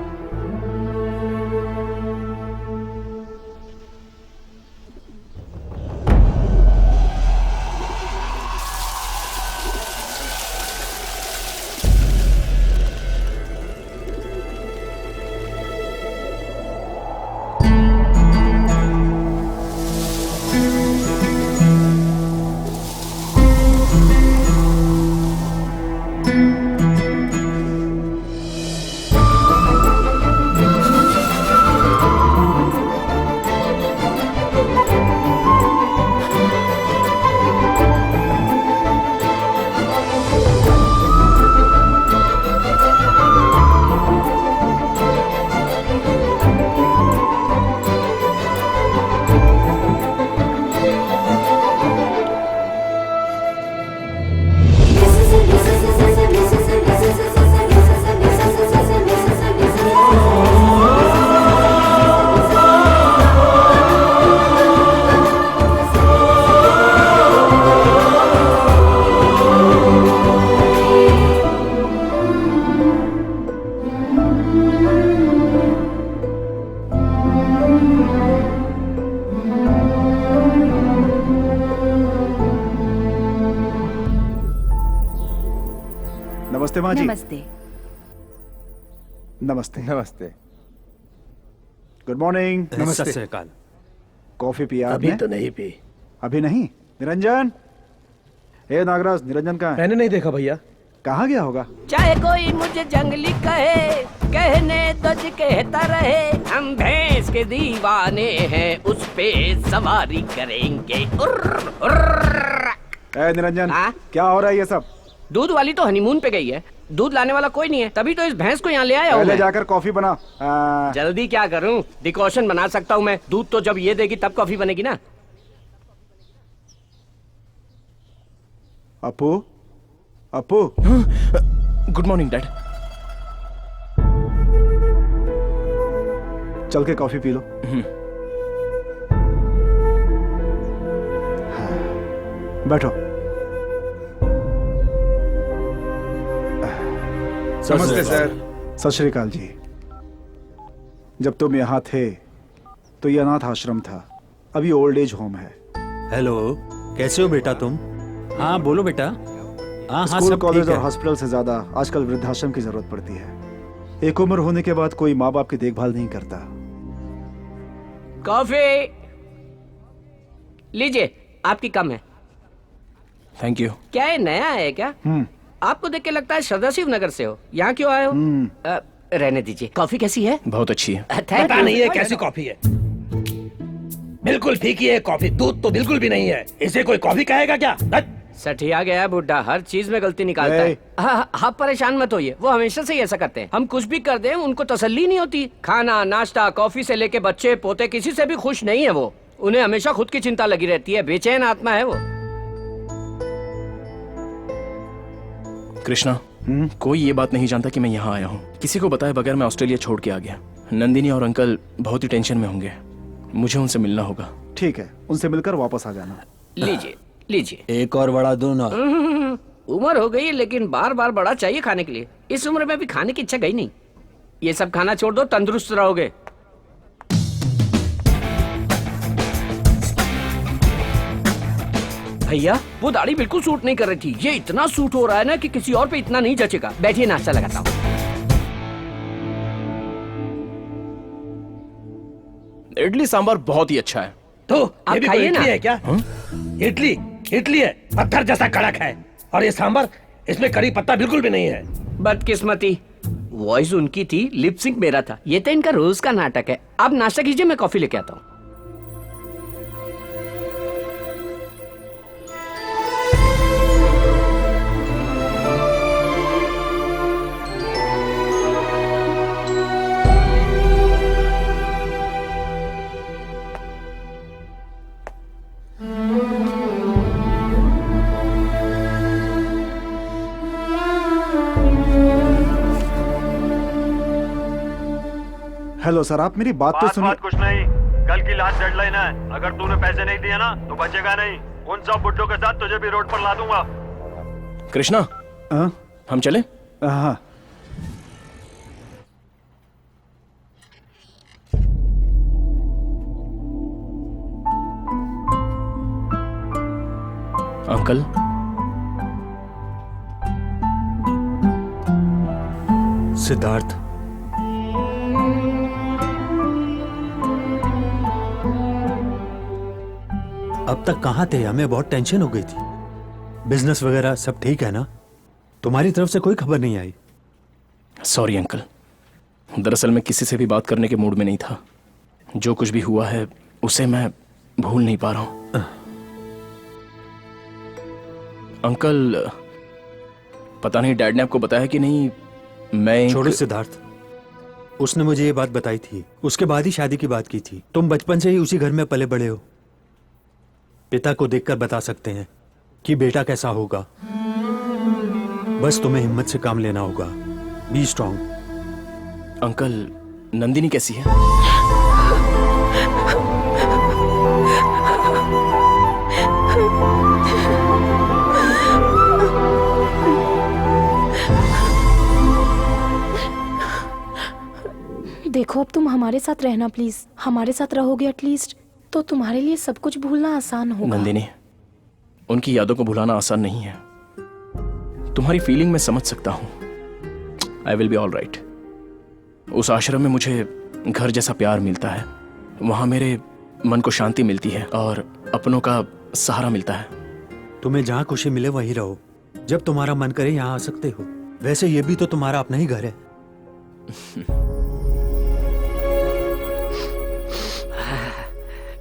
नमस्ते माँ जी।
नमस्ते।
नमस्ते।
नमस्ते।
Good morning.
नमस्ते। सत श्री अकाल।
कॉफी पिया
अभी
आपने?
तो नहीं पी।
अभी नहीं? निरंजन, हे नागराज, निरंजन कहाँ है?
मैंने नहीं देखा भैया।
कहाँ गया होगा?
चाहे कोई मुझे जंगली कहे, कहने तो जी कहता रहे, हम भैंस के दीवाने हैं, उस पे सवारी करेंगे। उर्र, उर्र।
ए निरंजन, क्या हो रहा है ये सब?
दूध वाली तो हनीमून पे गई है, दूध लाने वाला कोई नहीं है, तभी तो इस भैंस को यहाँ ले आया हूँ।
पहले जाकर कॉफी बना।
जल्दी क्या करूँ, डिकॉशन बना सकता हूँ मैं, दूध तो जब ये देगी तब कॉफी बनेगी ना।
Apu, Apu.
Good morning dad.
चल के कॉफी पी लो। हाँ, बैठो।
नमस्ते सर।
सत श्री अकाल जी। जब तुम यहाँ थे तो ये अनाथ आश्रम था, अभी ओल्ड एज होम है।
हेलो, कैसे हो बेटा तुम? हाँ बोलो बेटा। हाँ
स्कूल,
सब
कॉलेज
ठीक
और
है।
हॉस्पिटल से ज्यादा आजकल वृद्धाश्रम की जरूरत पड़ती है। एक उम्र होने के बाद कोई माँ बाप की देखभाल नहीं करता।
कॉफी लीजिए, आपकी कम है।
Thank you.
क्या ये नया है क्या? आपको देख के लगता है सदाशिव नगर से हो, यहाँ क्यों आए हो? रहने दीजिए। कॉफी कैसी है?
बहुत अच्छी है।
पता नहीं है कैसी कॉफी है, बिल्कुल फीकी है कॉफी, दूध तो बिल्कुल भी नहीं है। इसे कोई कॉफी कहेगा क्या?
सठिया गया बुड्ढा, हर चीज में गलती निकालता है। आप परेशान मत होइए, वो हमेशा से ही ऐसा करते हैं। हम कुछ भी कर दें उनको तसल्ली नहीं होती। खाना, नाश्ता, कॉफी से लेके बच्चे पोते, किसी से भी खुश नहीं है वो। उन्हें हमेशा खुद की चिंता लगी रहती है, बेचैन आत्मा है वो।
कृष्णा, कोई ये बात नहीं जानता कि मैं यहाँ आया हूँ। किसी को बताए बगैर मैं ऑस्ट्रेलिया छोड़ के आ गया। नंदिनी और अंकल बहुत ही टेंशन में होंगे, मुझे उनसे मिलना होगा।
ठीक है, उनसे मिलकर वापस आ जाना।
लीजिए लीजिए।
एक और बड़ा दो ना।
उम्र हो गई है लेकिन बार बार बड़ा चाहिए खाने के लिए। इस उम्र में भी खाने की इच्छा गई नहीं। ये सब खाना छोड़ दो, तंदुरुस्त रहोगे। भैया वो दाढ़ी बिल्कुल सूट नहीं कर रही थी, ये इतना सूट हो रहा है ना कि किसी और पे इतना नहीं जचेगा। बैठिए, नाश्ता लगाता हूँ।
इडली सांभर बहुत ही अच्छा है।
तो
आप
ये भी
खाइए
कोई इडली
ना।
है क्या? इडली इडली है, पत्थर जैसा कड़क है। और ये सांभर, इसमें करी पत्ता बिल्कुल भी नहीं है।
बदकिस्मती, वॉइस उनकी थी, लिप सिंक मेरा था। ये तो इनका रोज का नाटक है। आप नाश्ता कीजिए, मैं कॉफी लेके आता हूँ।
हेलो सर, आप मेरी बात तो सुनिए।
कुछ नहीं, कल की लास्ट डेडलाइन है। अगर तूने पैसे नहीं दिए ना तो बचेगा नहीं। उन सब बुड्ढों के साथ तुझे भी रोड पर ला दूंगा।
कृष्णा, हम चले?
हाँ।
अंकल,
सिद्धार्थ, अब तक कहाँ थे? हमें बहुत टेंशन हो गई थी। बिजनेस वगैरह सब ठीक है ना? तुम्हारी तरफ से कोई खबर नहीं आई।
सॉरी अंकल, दरअसल मैं किसी से भी बात करने के मूड में नहीं था। जो कुछ भी हुआ है उसे मैं भूल नहीं पा रहा हूं। अंकल, पता नहीं डैड ने आपको बताया कि नहीं, मैं
छोड़ो सिद्धार्थ, उसने मुझे ये बात बताई थी, उसके बाद ही शादी की बात की थी। तुम बचपन से ही उसी घर में पले बड़े हो। पिता को देखकर बता सकते हैं कि बेटा कैसा होगा। बस तुम्हें हिम्मत से काम लेना होगा। B strong.
अंकल, नंदिनी कैसी है?
देखो, अब तुम हमारे साथ रहना प्लीज। हमारे साथ रहोगे एटलीस्ट तो तुम्हारे लिए सब कुछ भूलना आसान होगा।
नंदिनी, उनकी यादों को भुलाना आसान नहीं है। तुम्हारी फीलिंग मैं समझ सकता हूं, I will be all right. उस आश्रम में मुझे घर जैसा प्यार मिलता है, वहां मेरे मन को शांति मिलती है और अपनों का सहारा मिलता है।
तुम्हें जहाँ खुशी मिले वहीं रहो। जब तुम्हारा मन करे यहाँ आ सकते हो। वैसे ये भी तो तुम्हारा अपना ही घर है।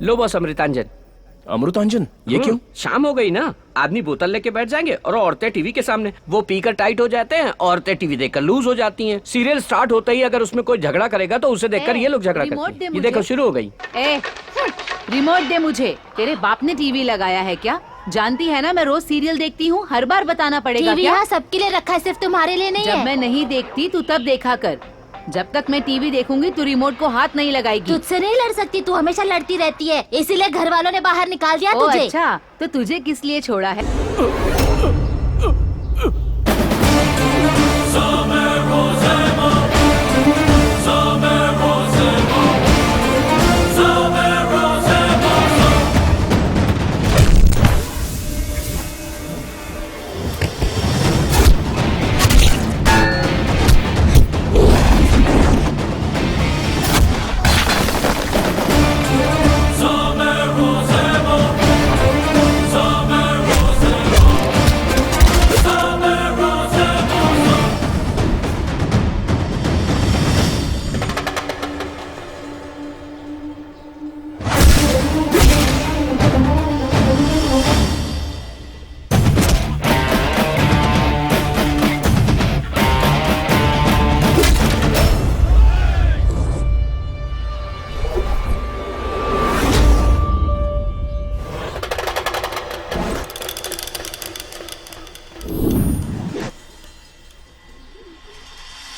लो बॉस अमृतांजन।
अमृतांजन? ये क्यों?
शाम हो गई ना, आदमी बोतल लेके बैठ जाएंगे और औरतें टीवी के सामने। वो पीकर टाइट हो जाते हैं, औरतें टीवी देखकर लूज हो जाती हैं। सीरियल स्टार्ट होते ही अगर उसमें कोई झगड़ा करेगा तो उसे देखकर ये लोग झगड़ा करते हैं। ये देखो शुरू हो गई।
रिमोट दे मुझे। तेरे बाप ने टीवी लगाया है क्या? जानती है ना मैं रोज सीरियल देखती हूँ, हर बार बताना पड़ेगा
टीवी
क्या?
यहाँ सबके लिए रखा है, सिर्फ तुम्हारे लिए नहीं
जब
है।
मैं नहीं देखती तू तब देखा कर। जब तक मैं टीवी देखूंगी तू रिमोट को हाथ नहीं लगाएगी।
तुझसे नहीं लड़ सकती, तू हमेशा लड़ती रहती है, इसीलिए घर वालों ने बाहर निकाल दिया
ओ
तुझे।
अच्छा, तो तुझे किस लिए छोड़ा है?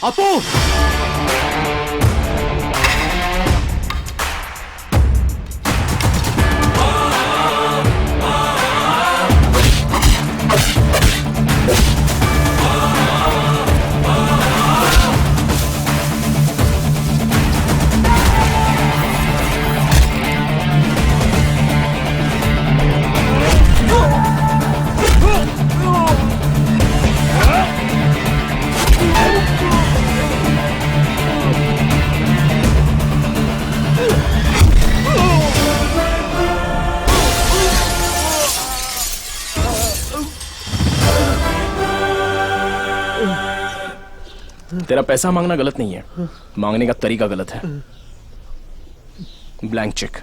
अपू!
तेरा पैसा मांगना गलत नहीं है, मांगने का तरीका गलत है। ब्लैंक चेक,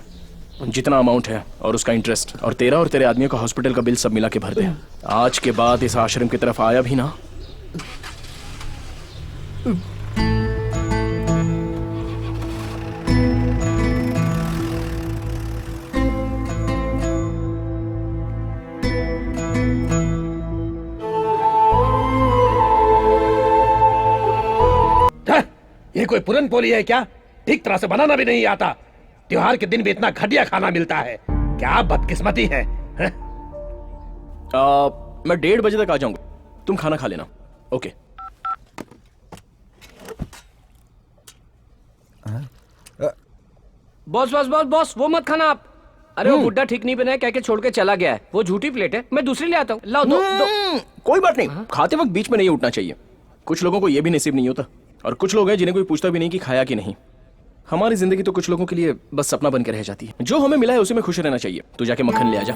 जितना अमाउंट है और उसका इंटरेस्ट, और तेरा और तेरे आदमियों का हॉस्पिटल का बिल सब मिला के भर दे। आज के बाद इस आश्रम की तरफ आया भी ना।
ये कोई पुरन पोली है क्या? ठीक तरह से बनाना भी नहीं आता। त्योहार के दिन भी इतना घटिया खाना मिलता है। क्या बदकिस्मती है, हैं?
मैं 1:30 बजे तक आ जाऊंगा, तुम खाना खा लेना। Okay.
Boss boss boss boss, वो मत खाना आप। अरे वो बुड्ढा ठीक नहीं बना है, कह के छोड़ के चला गया है। वो झूठी प्लेट है, मैं दूसरी ले आता हूँ। लाओ दो।
कोई बात नहीं, खाते वक्त बीच में नहीं उठना चाहिए। कुछ लोगों को यह भी नसीब नहीं होता, और कुछ लोग हैं जिन्हें कोई पूछता भी नहीं कि खाया कि नहीं। हमारी जिंदगी तो कुछ लोगों के लिए बस सपना बन के रह जाती है। जो हमें मिला है उसी में खुश रहना चाहिए। तू जाके मक्खन ले आ जा।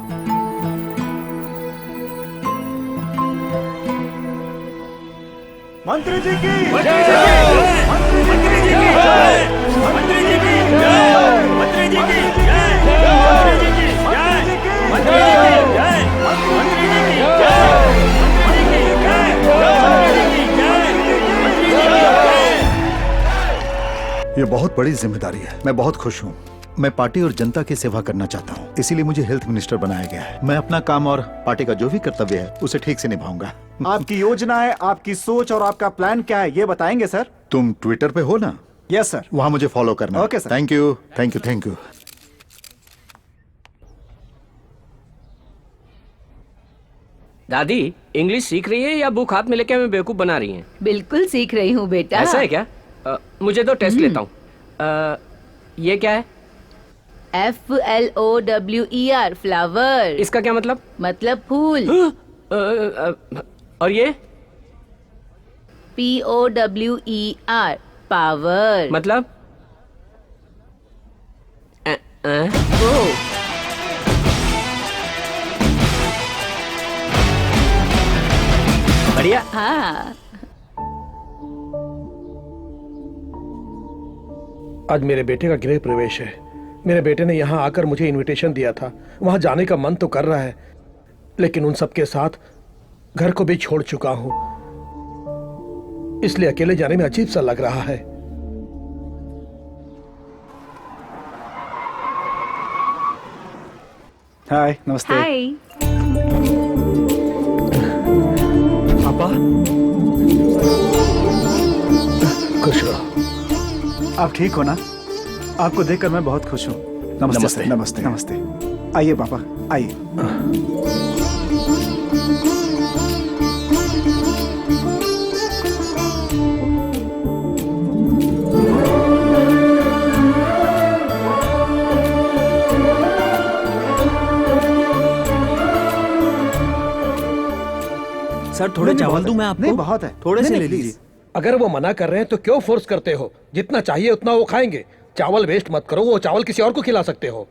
मंत्री जी की
ये बहुत बड़ी जिम्मेदारी है। मैं बहुत खुश हूँ। मैं पार्टी और जनता की सेवा करना चाहता हूँ, इसीलिए मुझे हेल्थ मिनिस्टर बनाया गया है। मैं अपना काम और पार्टी का जो भी कर्तव्य है उसे ठीक से निभाऊंगा।
आपकी योजना है, आपकी सोच और आपका प्लान क्या है, ये बताएंगे सर?
तुम ट्विटर पे हो ना?
Yes sir.
वहाँ मुझे फॉलो करना।
Okay sir.
Thank you, thank you, thank you.
दादी इंग्लिश सीख रही है या बुक हाथ में लेके हमें बेवकूफ बना रही है?
बिल्कुल सीख रही हूँ बेटा।
ऐसा है क्या? मुझे तो टेस्ट लेता हूँ। ये क्या है?
FLOWER, flower.
इसका क्या मतलब?
मतलब फूल।
और ये?
POWER power.
मतलब बढ़िया।
हाँ,
आज मेरे बेटे का गृह प्रवेश है। मेरे बेटे ने यहाँ आकर मुझे इनविटेशन दिया था। वहां जाने का मन तो कर रहा है, लेकिन उन सबके साथ घर को भी छोड़ चुका हूं, इसलिए अकेले जाने में अजीब सा लग रहा है।
हाय, नमस्ते।
हाय।
पापा, खुश रहो।
आप ठीक हो ना? आपको देखकर मैं बहुत खुश हूँ। नमस्ते
नमस्ते।
नमस्ते नमस्ते। आइए पापा, आइए।
सर थोड़े चावल दूं मैं आपको?
नहीं, बहुत है।
थोड़े से
नहीं,
ले
प्लीज।
लीजिए।
अगर वो मना कर रहे हैं तो क्यों फोर्स करते हो? जितना चाहिए उतना वो खाएंगे। चावल वेस्ट मत करो, वो चावल किसी और को खिला सकते हो।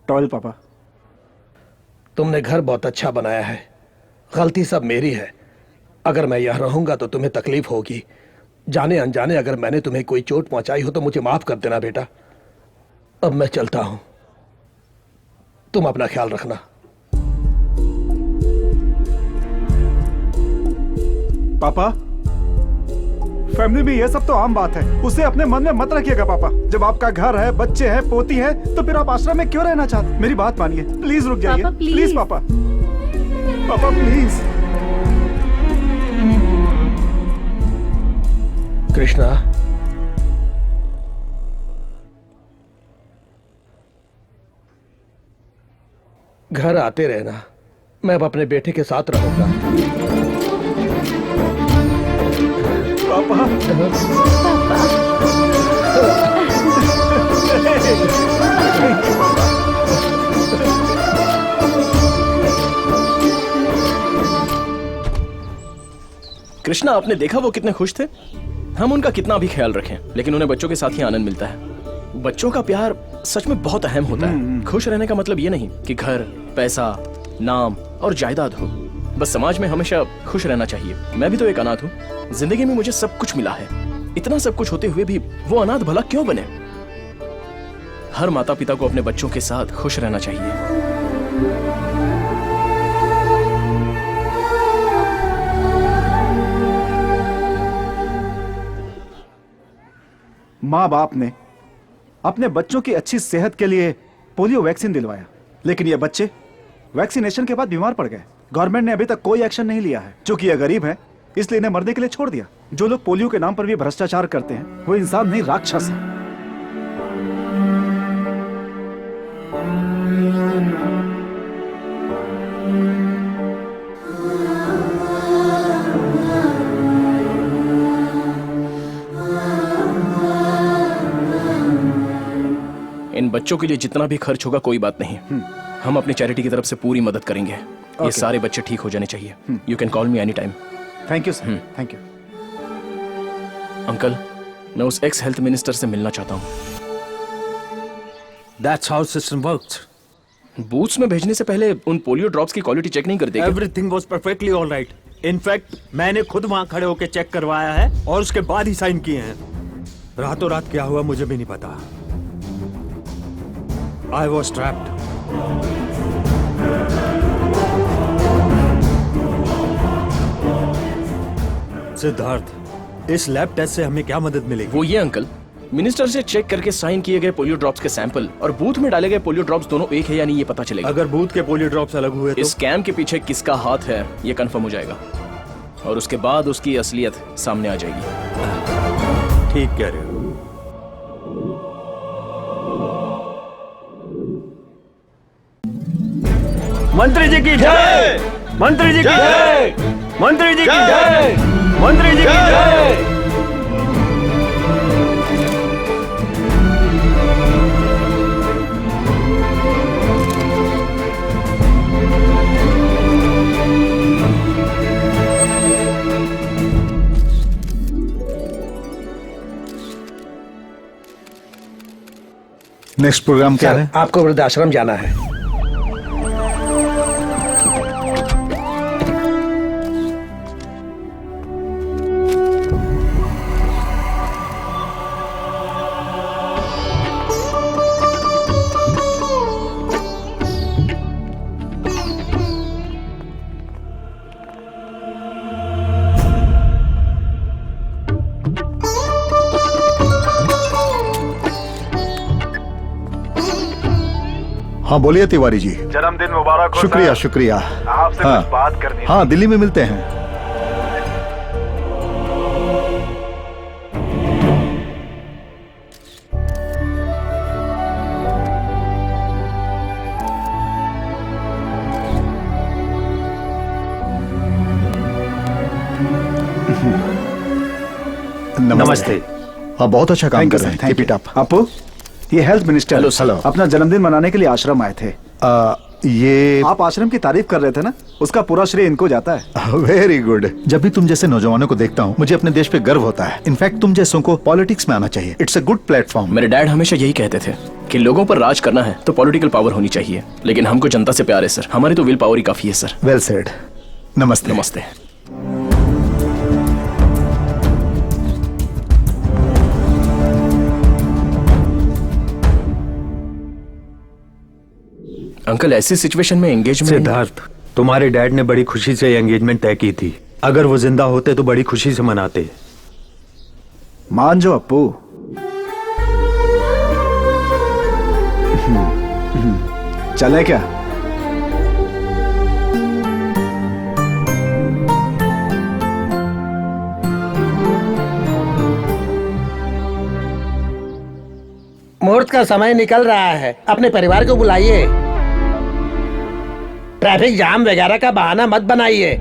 टॉयल पापा।
तुमने घर बहुत अच्छा बनाया है, गलती सब मेरी है। अगर मैं यहाँ रहूंगा तो तुम्हें तकलीफ होगी। जाने अनजाने अगर मैंने तुम्हें कोई चोट पहुंचाई हो तो मुझे माफ कर देना बेटा। अब मैं चलता हूं, तुम अपना ख्याल रखना।
पापा, फैमिली में ये सब तो आम बात है, उसे अपने मन में मत रखिएगा पापा। जब आपका घर है, बच्चे हैं, पोती है, तो फिर आप आश्रम में क्यों रहना चाहते? मेरी बात मानिए, प्लीज रुक जाइए।
पापा, प्लीज।
प्लीज पापा, पापा प्लीज।
कृष्णा, घर आते रहना, मैं अब अपने बेटे के साथ रहूंगा।
पापा,
कृष्णा, आपने देखा वो कितने खुश थे? हम उनका कितना भी ख्याल रखें, लेकिन उन्हें बच्चों के साथ ही आनंद मिलता है। बच्चों का प्यार सच में बहुत अहम होता है। खुश रहने का मतलब ये नहीं कि घर, पैसा, नाम और जायदाद हो। बस समाज में हमेशा खुश रहना चाहिए। मैं भी तो एक अनाथ हूँ। जिंदगी में मुझे सब कुछ मिला है, इतना सब कुछ होते हुए भी वो अनाथ भला क्यों बने? हर माता पिता को अपने बच्चों के साथ खुश रहना चाहिए।
माँ बाप ने अपने बच्चों की अच्छी सेहत के लिए पोलियो वैक्सीन दिलवाया, लेकिन ये बच्चे वैक्सीनेशन के बाद बीमार पड़ गए। गवर्नमेंट ने अभी तक कोई एक्शन नहीं लिया है। चूंकि ये गरीब है, इसलिए इन्हें मरने के लिए छोड़ दिया। जो लोग पोलियो के नाम पर भी भ्रष्टाचार करते हैं, वो इंसान नहीं, राक्षस है।
इन बच्चों के लिए जितना भी खर्च होगा कोई बात नहीं, हम अपनी चैरिटी की तरफ से पूरी मदद करेंगे। ये सारे बच्चे ठीक हो जाने चाहिए। You can call me any time.
Thank you sir, thank you.
Uncle, मैं उस एक्स हेल्थ मिनिस्टर से मिलना चाहता हूँ।
That's how system works.
Booths में भेजने से पहले उन पोलियो ड्रॉप्स की क्वालिटी चेक नहीं करते क्या?
Everything was perfectly all right. In fact, मैंने खुद वहां खड़े होकर चेक करवाया है और उसके बाद ही साइन किए हैं। रातों रात क्या हुआ मुझे भी नहीं पता। I was trapped. सिद्धार्थ, इस लैब टेस्ट से हमें क्या मदद मिलेगी?
वो ये अंकल, मिनिस्टर से चेक करके साइन किए गए पोलियो ड्रॉप्स के सैंपल और बूथ में डाले गए पोलियो ड्रॉप्स दोनों एक है या नहीं ये पता चलेगा।
अगर बूथ के पोलियो ड्रॉप्स अलग हुए तो?
इस स्कैम के पीछे किसका हाथ है ये कंफर्म हो जाएगा और उसके बाद उसकी असलियत सामने आ जाएगी।
ठीक कह रहे हो। मंत्री जी की जय! मंत्री जी की जय! मंत्री जी की जय! मंत्री जी की जय!
नेक्स्ट प्रोग्राम क्या है?
आपको वृद्धाश्रम जाना है।
हाँ बोलिए तिवारी जी।
जन्मदिन मुबारक हो।
शुक्रिया शुक्रिया।
आपसे
हाँ,
कुछ बात करनी है।
हाँ दिल्ली में मिलते हैं।
नमस्ते।
हाँ बहुत अच्छा काम कर रहे हैं।
Thank you. अपू, ये हेल्थ मिनिस्टर
हेलो
अपना जन्मदिन मनाने के लिए आश्रम आए थे।
ये
आप आश्रम की तारीफ कर रहे थे ना, उसका पूरा श्रेय इनको जाता है।
Very good. जब भी तुम जैसे नौजवानों को देखता हूँ मुझे अपने देश पे गर्व होता है। इनफैक्ट तुम जैसों को पॉलिटिक्स में आना चाहिए। It's a good platform.
मेरे डैड हमेशा यही कहते थे कि लोगों पर राज करना है तो पॉलिटिकल पावर होनी चाहिए, लेकिन हमको जनता से प्यार है सर। हमारी तो विल पावर ही काफी है सर।
Well said. नमस्ते।
नमस्ते। अंकल ऐसी सिचुएशन में एंगेजमेंट।
सिद्धार्थ, तुम्हारे डैड ने बड़ी खुशी से एंगेजमेंट तय की थी। अगर वो जिंदा होते तो बड़ी खुशी से मनाते।
मान जो अप्पू। चले क्या?
मुहूर्त का समय निकल रहा है, अपने परिवार को बुलाइए। ट्रैफिक जाम वगैरह का बहाना मत बनाइए।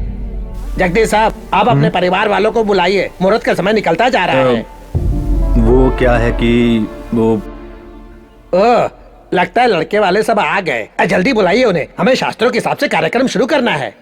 जगदीश साहब, आप अपने परिवार वालों को बुलाइए, मुहूर्त का समय निकलता जा रहा है।
वो क्या है कि वो
लगता है लड़के वाले सब आ गए। जल्दी बुलाइए उन्हें, हमें शास्त्रों के हिसाब से कार्यक्रम शुरू करना है।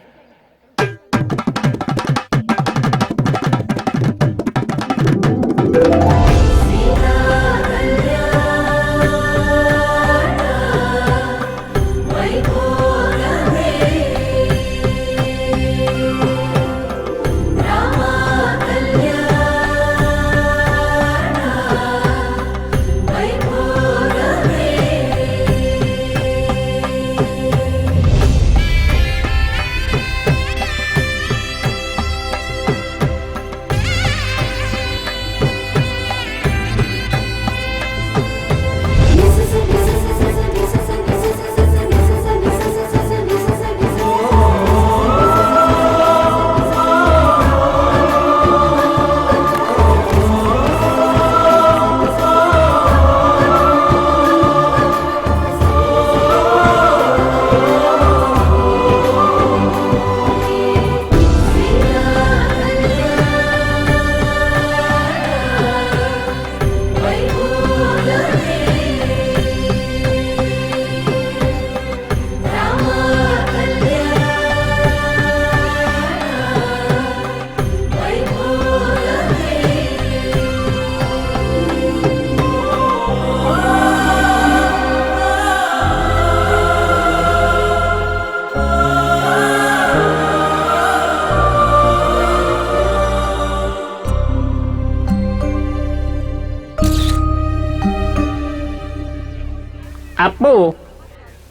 अपू,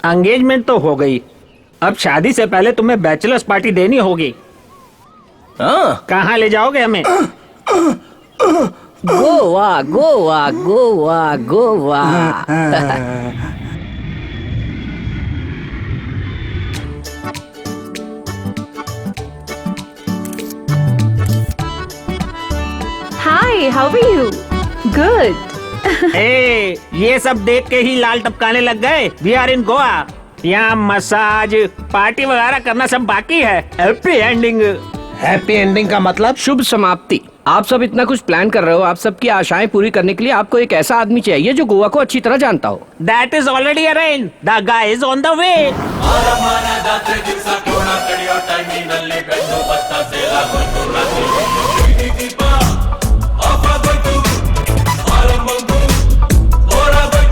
एंगेजमेंट तो हो गई, अब शादी से पहले तुम्हें बैचलर्स पार्टी देनी होगी। कहाँ ले जाओगे हमें?
Goa Goa Goa Goa.
Hi, how are you? Good.
ए, ये सब देख के ही लाल टपकाने लग गए। We are in Goa. यहाँ मसाज पार्टी वगैरह करना सब बाकी है। Happy ending.
हैप्पी एंडिंग का मतलब
शुभ समाप्ति। आप सब इतना कुछ प्लान कर रहे हो, आप सबकी आशाएं पूरी करने के लिए आपको एक ऐसा आदमी चाहिए जो गोवा को अच्छी तरह जानता हो। That is already arranged. The guy is on the way.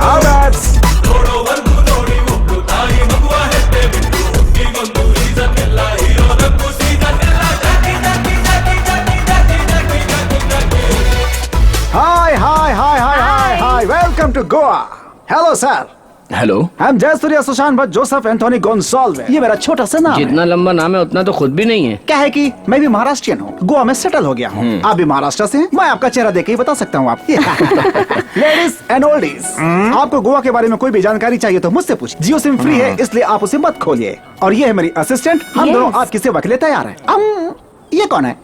All right. Welcome to Goa. Hello sir.
Hello,
I am Jaysurya Sushant Bhatt Joseph Anthony Gonsalves. ये मेरा छोटा सा नाम
जितना लंबा नाम है उतना तो खुद भी नहीं है।
क्या है कि मैं भी महाराष्ट्रियन हूँ, गोवा में सेटल हो गया हूँ। आप भी महाराष्ट्र से हैं? मैं आपका चेहरा देख के ही बता सकता हूँ आप। लेडीज एंड ओल्डीज, आपको गोवा के बारे में कोई भी जानकारी चाहिए तो मुझसे पूछिए। जियो सिम फ्री है, इसलिए आप उसे मत खोलिए। और ये है मेरी असिस्टेंट, हम दोनों आपकी सेवा के लिए तैयार हैं। ये कौन है?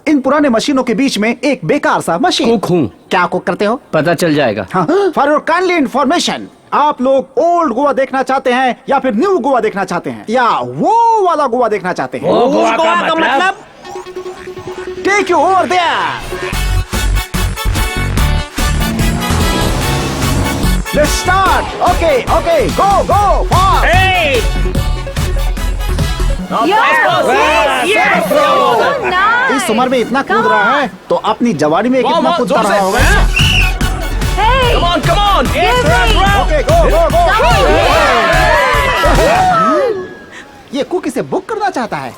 इन पुराने मशीनों के बीच में एक बेकार सा मशीन।
कुक हूँ।
क्या कुक करते हो?
पता चल जाएगा।
फॉर योर काइंडली इन्फॉर्मेशन, आप लोग ओल्ड गोवा देखना चाहते हैं या फिर न्यू गोवा देखना चाहते हैं या वो वाला गोवा देखना चाहते हैं?
वो गोवा का मतलब?
Take you over there. Let's start. Okay okay, go go fast. इस उम्र में इतना कूद रहा है तो अपनी जवानी में कितना कूदता रहा होगा।
Come on, come on!
Okay, go go go. ये कुक इसे बुक करना चाहता है।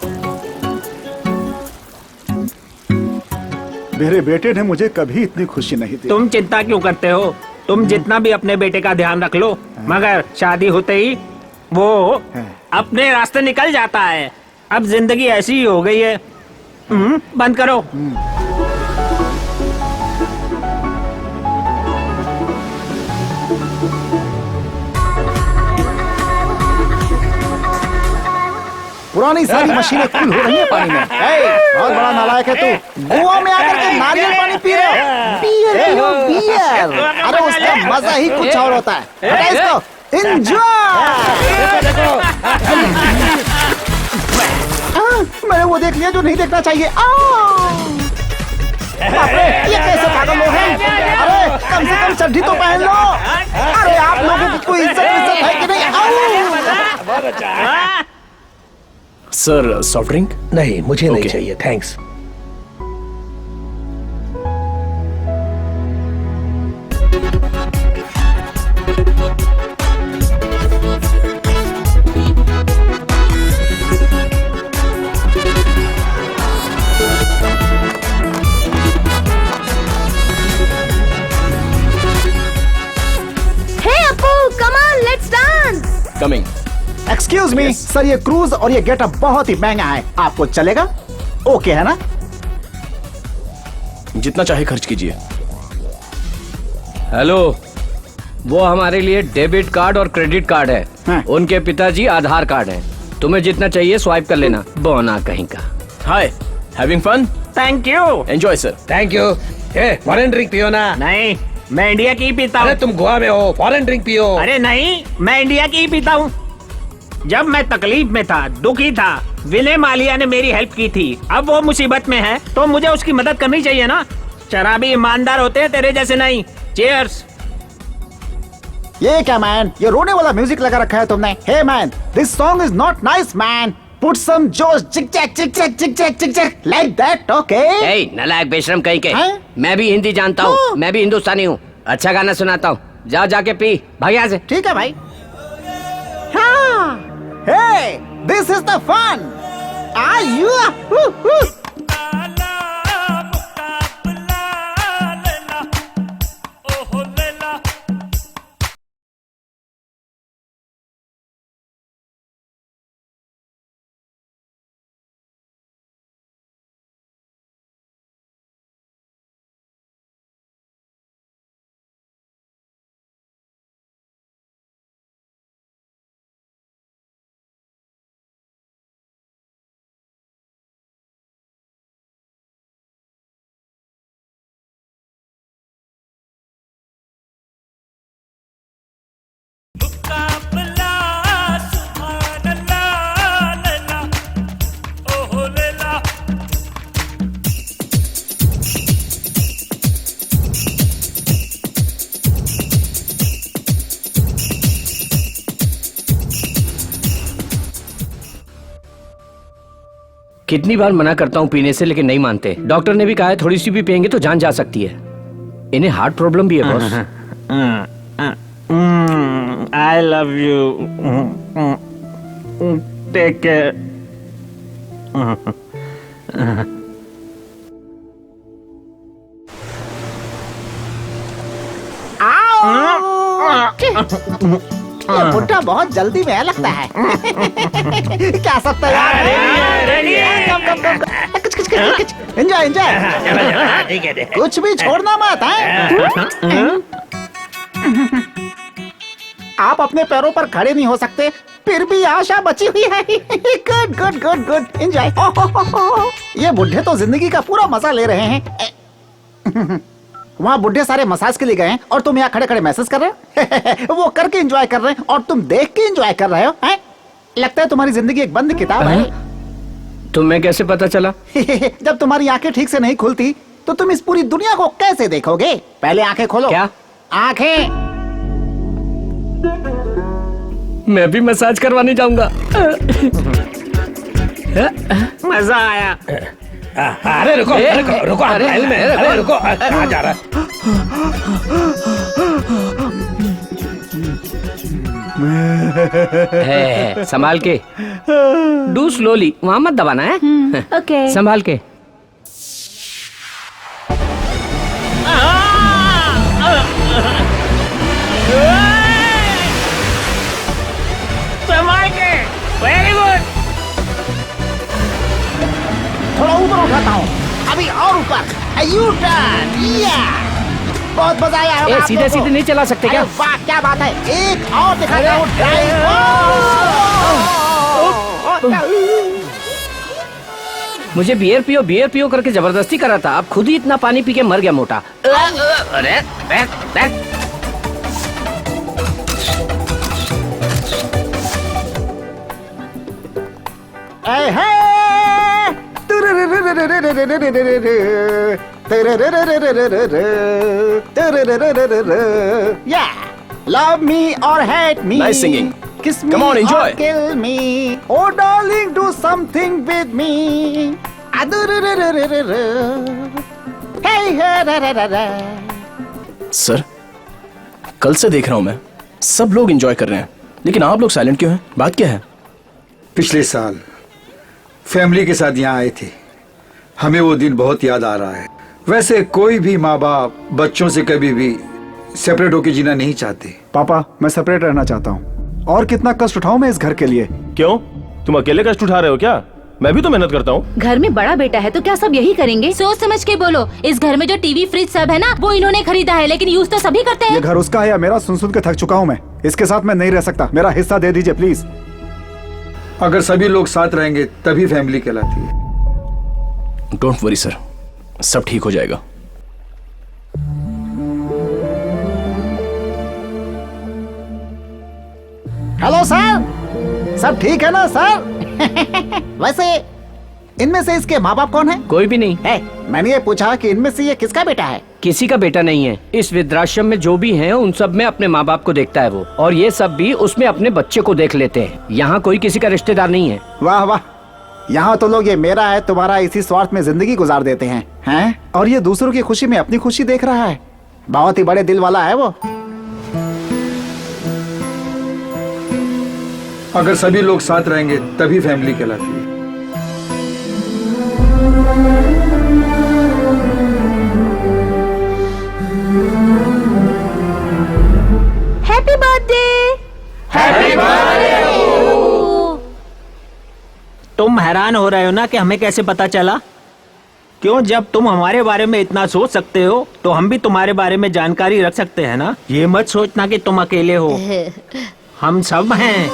मेरे बेटे ने मुझे कभी इतनी खुशी नहीं दी।
तुम चिंता क्यों करते हो? तुम जितना भी अपने बेटे का ध्यान रख लो, मगर शादी होते ही वो अपने रास्ते निकल जाता है। अब जिंदगी ऐसी ही हो गई है। बंद करो।
पुरानी सारी मशीनें फुल हो रही है पानी में। बहुत बड़ा नालायक है तू। गोवा में आकर के नारियल पानी पी रहे हो। Beer beer. अरे उसका मजा ही कुछ और होता है। हटा इसको। मैंने वो देख लिया जो नहीं देखना चाहिए। ये कैसे पागल लोग हैं? अरे कम से कम चड्ढी तो पहन लो। अरे आप लोगों की कोई इज्जत है कि नहीं?
Sir, soft drink?
नहीं, मुझे नहीं चाहिए, thanks.
Coming.
Excuse me sir, ये क्रूज और ये गेटअप बहुत ही महंगा है, आपको चलेगा? ओके है ना?
जितना चाहे खर्च कीजिए।
हेलो, वो हमारे लिए डेबिट कार्ड और क्रेडिट कार्ड है। उनके पिताजी आधार कार्ड है। तुम्हें जितना चाहिए स्वाइप कर लेना। बोना कहीं का।
Hi, having fun?
Thank you.
Enjoy sir.
Thank you. Foreign drink पियो ना।
नहीं, मैं इंडिया की ही पीता हूँ।
अरे तुम गोवा में हो, फॉरेन ड्रिंक पियो।
अरे नहीं, मैं इंडिया की ही पीता हूँ। जब मैं तकलीफ में था, दुखी था, विनय मालिया ने मेरी हेल्प की थी। अब वो मुसीबत में है तो मुझे उसकी मदद करनी चाहिए ना। शराबी ईमानदार होते हैं, तेरे जैसे नहीं। चीयर्स।
ये क्या मैन, ये रोने वाला म्यूजिक लगा रखा है तुमने। Hey man, this song is not nice man. Put some जोश, चिक चैक चिक चैक चिक चैक चिक चैक लाइक दैट। ओके?
ए, नालायक बेशरम कहीं के। मैं भी हिंदी जानता हूँ, मैं भी हिंदुस्तानी हूँ। अच्छा गाना सुनाता हूँ, जाओ जाके पी। भाग यहाँ से।
ठीक है भाई। हाँ, hey, this is the fun. Are you?
कितनी बार मना करता हूँ पीने से, लेकिन नहीं मानते। डॉक्टर ने भी कहा है थोड़ी सी भी पियेंगे तो जान जा सकती है। इन्हें हार्ट प्रॉब्लम भी है boss.
I love you. Take care.
आओ ये बुड्ढा बहुत जल्दी में लगता है। क्या सब तैयार है? एंजॉय एंजॉय, कुछ भी छोड़ना मत है। आप अपने पैरों पर खड़े नहीं हो सकते, फिर भी आशा बची हुई है। Good good good good, enjoy. ये बुढ़े तो जिंदगी का पूरा मजा ले रहे हैं। वहाँ बुढ़े सारे मसाज के लिए गए हैं और तुम यहाँ खड़े खड़े मैसेज कर रहे हो। वो करके एंजॉय कर रहे हैं और तुम देख के एंजॉय कर रहे हो। हैं? लगता है तुम्हारी जिंदगी एक बंद किताब है।
तुम्हें कैसे पता चला?
जब तुम्हारी आंखें ठीक से नहीं खुलती तो तुम इस पूरी दुनिया को कैसे देखोगे? पहले आंखें खोलो।
क्या?
आंखें।
मैं भी मसाज करवाने जाऊंगा।
मजा आया।
अरे रुको रुको रुको, अरे रुको, कहाँ जा रहा
है? संभाल के, डू स्लोली, वहां मत दबाना है।
ओके।
संभाल के।
संभाल के, वेरी गुड।
थोड़ा ऊपर उठाता हूँ, अभी और ऊपर। यू टर्न, या बहुत मजा आया।
ए, सीधे सीधे नहीं चला सकते क्या?
वाह क्या बात है। एक और दिखाता हूँ, ड्राइव।
मुझे बियर पियो करके जबरदस्ती करा था, अब खुद ही इतना पानी पी के मर गया मोटा। अरे back.
Yeah, love me or hate me.
Nice singing.
Kiss me
Come on, enjoy.
or kill me. Oh darling, do something with me. Hey,
sir, कल से देख रहा हूं मैं, सब लोग एंजॉय कर रहे हैं, लेकिन आप लोग साइलेंट क्यों हैं? बात क्या है?
पिछले साल फैमिली के साथ यहाँ आए थे, हमें वो दिन बहुत याद आ रहा है। वैसे कोई भी माँ बाप बच्चों से कभी भी सेपरेट होकर जीना नहीं चाहते।
पापा, मैं सेपरेट रहना चाहता हूँ। और कितना कष्ट उठाऊं मैं इस घर के लिए?
क्यों? तुम अकेले कष्ट उठा रहे हो क्या? मैं भी तो मेहनत करता हूँ।
घर में बड़ा बेटा है तो क्या सब यही करेंगे? सोच समझ के बोलो। इस घर में जो टीवी फ्रिज सब है ना, वो इन्होंने खरीदा है, लेकिन यूज तो सभी करते हैं।
ये घर उसका है या मेरा? सुन सुन के थक चुका हूँ मैं। इसके साथ मैं नहीं रह सकता, मेरा हिस्सा दे दीजिए प्लीज।
अगर सभी लोग साथ रहेंगे तभी फैमिली कहलाती है।
डोंट वरी सर, सब ठीक हो जाएगा।
हेलो सर, सब ठीक है ना सर? वैसे इनमें से इसके माँ बाप कौन है?
कोई भी नहीं
है। मैंने ये पूछा कि इनमें से ये किसका बेटा है?
किसी का बेटा नहीं है। इस वृद्धाश्रम में जो भी हैं, उन सब में अपने माँ बाप को देखता है वो, और ये सब भी उसमें अपने बच्चे को देख लेते हैं। यहाँ कोई किसी का रिश्तेदार नहीं है।
वाह वाह, यहाँ तो लोग ये मेरा है तुम्हारा इसी स्वार्थ में जिंदगी गुजार देते हैं, हैं? और ये दूसरों की खुशी में अपनी खुशी देख रहा है। बहुत ही बड़े दिल वाला है वो।
अगर सभी लोग साथ रहेंगे तभी फैमिली कहलाती है।
Happy birthday.
Happy birthday. तुम हैरान हो रहे हो ना कि हमें कैसे पता चला? क्यों, जब तुम हमारे बारे में इतना सोच सकते हो तो हम भी तुम्हारे बारे में जानकारी रख सकते हैं ना। ये मत सोचना कि तुम अकेले हो, हम सब हैं।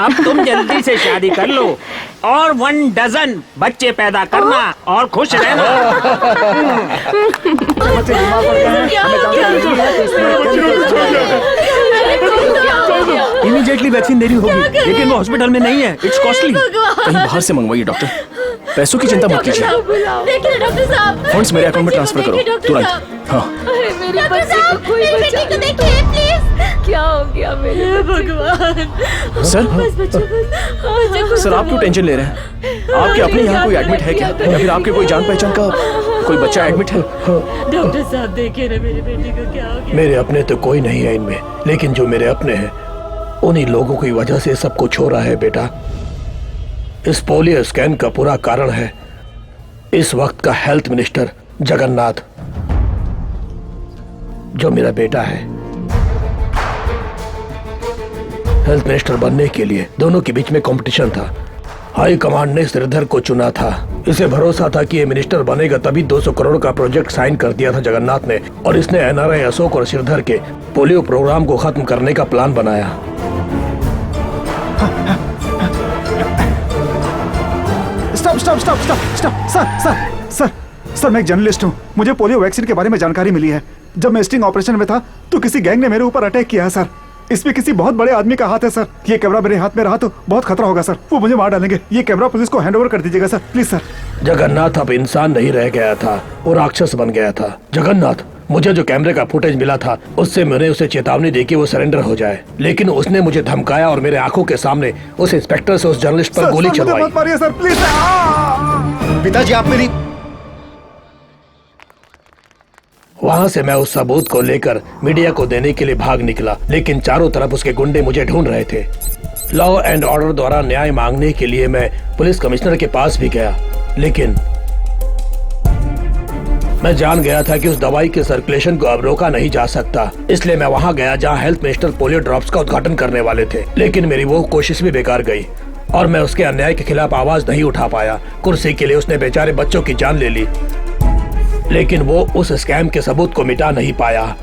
अब तुम जल्दी से शादी कर लो और 1 डजन बच्चे पैदा करना और खुश रहना।
इमीडिएटली वैक्सीन देनी होगी, लेकिन वो हॉस्पिटल में नहीं है, इट्स कॉस्टली।
कहीं बाहर से मंगवाइए डॉक्टर। पैसों की चिंता मत कीजिए,
देखिए डॉक्टर साहब,
फंड्स मेरे अकाउंट में ट्रांसफर करो तुरंत। हाँ,
मेरे बच्चे को कोई बचा के देखिए प्लीज। क्या हो गया मेरे भगवान?
सर,
बस बच्चों, बस।
सर आप क्यों टेंशन ले रहे हैं? आपके अपने यहाँ कोई एडमिट है क्या, या फिर आपके कोई जान पहचान का कोई बच्चा एडमिट है?
डॉक्टर साहब देखिए ना मेरे बेटे को क्या हो गया।
मेरे अपने तो कोई नहीं है इनमें, लेकिन जो मेरे अपने हैं उन्हीं लोगों की वजह से सब कुछ हो रहा है बेटा। इस पोलियो स्कैन का पूरा कारण है इस वक्त का हेल्थ मिनिस्टर जगन्नाथ, जो मेरा बेटा है। हेल्थ मिनिस्टर बनने के लिए दोनों के बीच में कंपटीशन था। हाई कमांड ने श्रीधर को चुना था। इसे भरोसा था कि ये मिनिस्टर बनेगा, तभी 200 करोड़ का प्रोजेक्ट साइन कर दिया था जगन्नाथ ने, और इसने एनआरआई अशोक और श्रीधर के पोलियो प्रोग्राम को खत्म करने का प्लान बनाया।
Stop stop stop stop stop sir, मैं एक जर्नलिस्ट हूँ। मुझे पोलियो वैक्सीन के बारे में जानकारी मिली है। जब मैं स्टिंग ऑपरेशन में था तो किसी गैंग ने मेरे ऊपर अटैक किया है सर। इसमें किसी बहुत बड़े आदमी का हाथ है सर। ये कैमरा मेरे हाथ में रहा तो बहुत खतरा होगा सर। वो मुझे मार डालेंगे। ये कैमरा पुलिस को हैंड ओवर कर दीजिएगा सर, प्लीज सर।
जगन्नाथ अब इंसान नहीं रह गया था, वो राक्षस बन गया था। जगन्नाथ, मुझे जो कैमरे का फुटेज मिला था उससे मैंने उसे चेतावनी दी कि वो सरेंडर हो जाए, लेकिन उसने मुझे धमकाया और मेरे आंखों के सामने उस इंस्पेक्टर से उस जर्नलिस्ट पर गोली चलवाई।
मत मारिए सर, प्लीज।
पिताजी, आप मेरी
वहाँ से मैं उस सबूत को लेकर मीडिया को देने के लिए भाग निकला, लेकिन चारों तरफ उसके गुंडे मुझे ढूंढ रहे थे। लॉ एंड ऑर्डर द्वारा न्याय मांगने के लिए मैं पुलिस कमिश्नर के पास भी गया, लेकिन मैं जान गया था कि उस दवाई के सर्कुलेशन को अब रोका नहीं जा सकता। इसलिए मैं वहाँ गया जहाँ हेल्थ मिनिस्टर पोलियो ड्रॉप्स का उद्घाटन करने वाले थे, लेकिन मेरी वो कोशिश भी बेकार गई और मैं उसके अन्याय के खिलाफ आवाज नहीं उठा पाया। कुर्सी के लिए उसने बेचारे बच्चों की जान ले ली, लेकिन वो उस स्कैम के सबूत को मिटा नहीं पाया।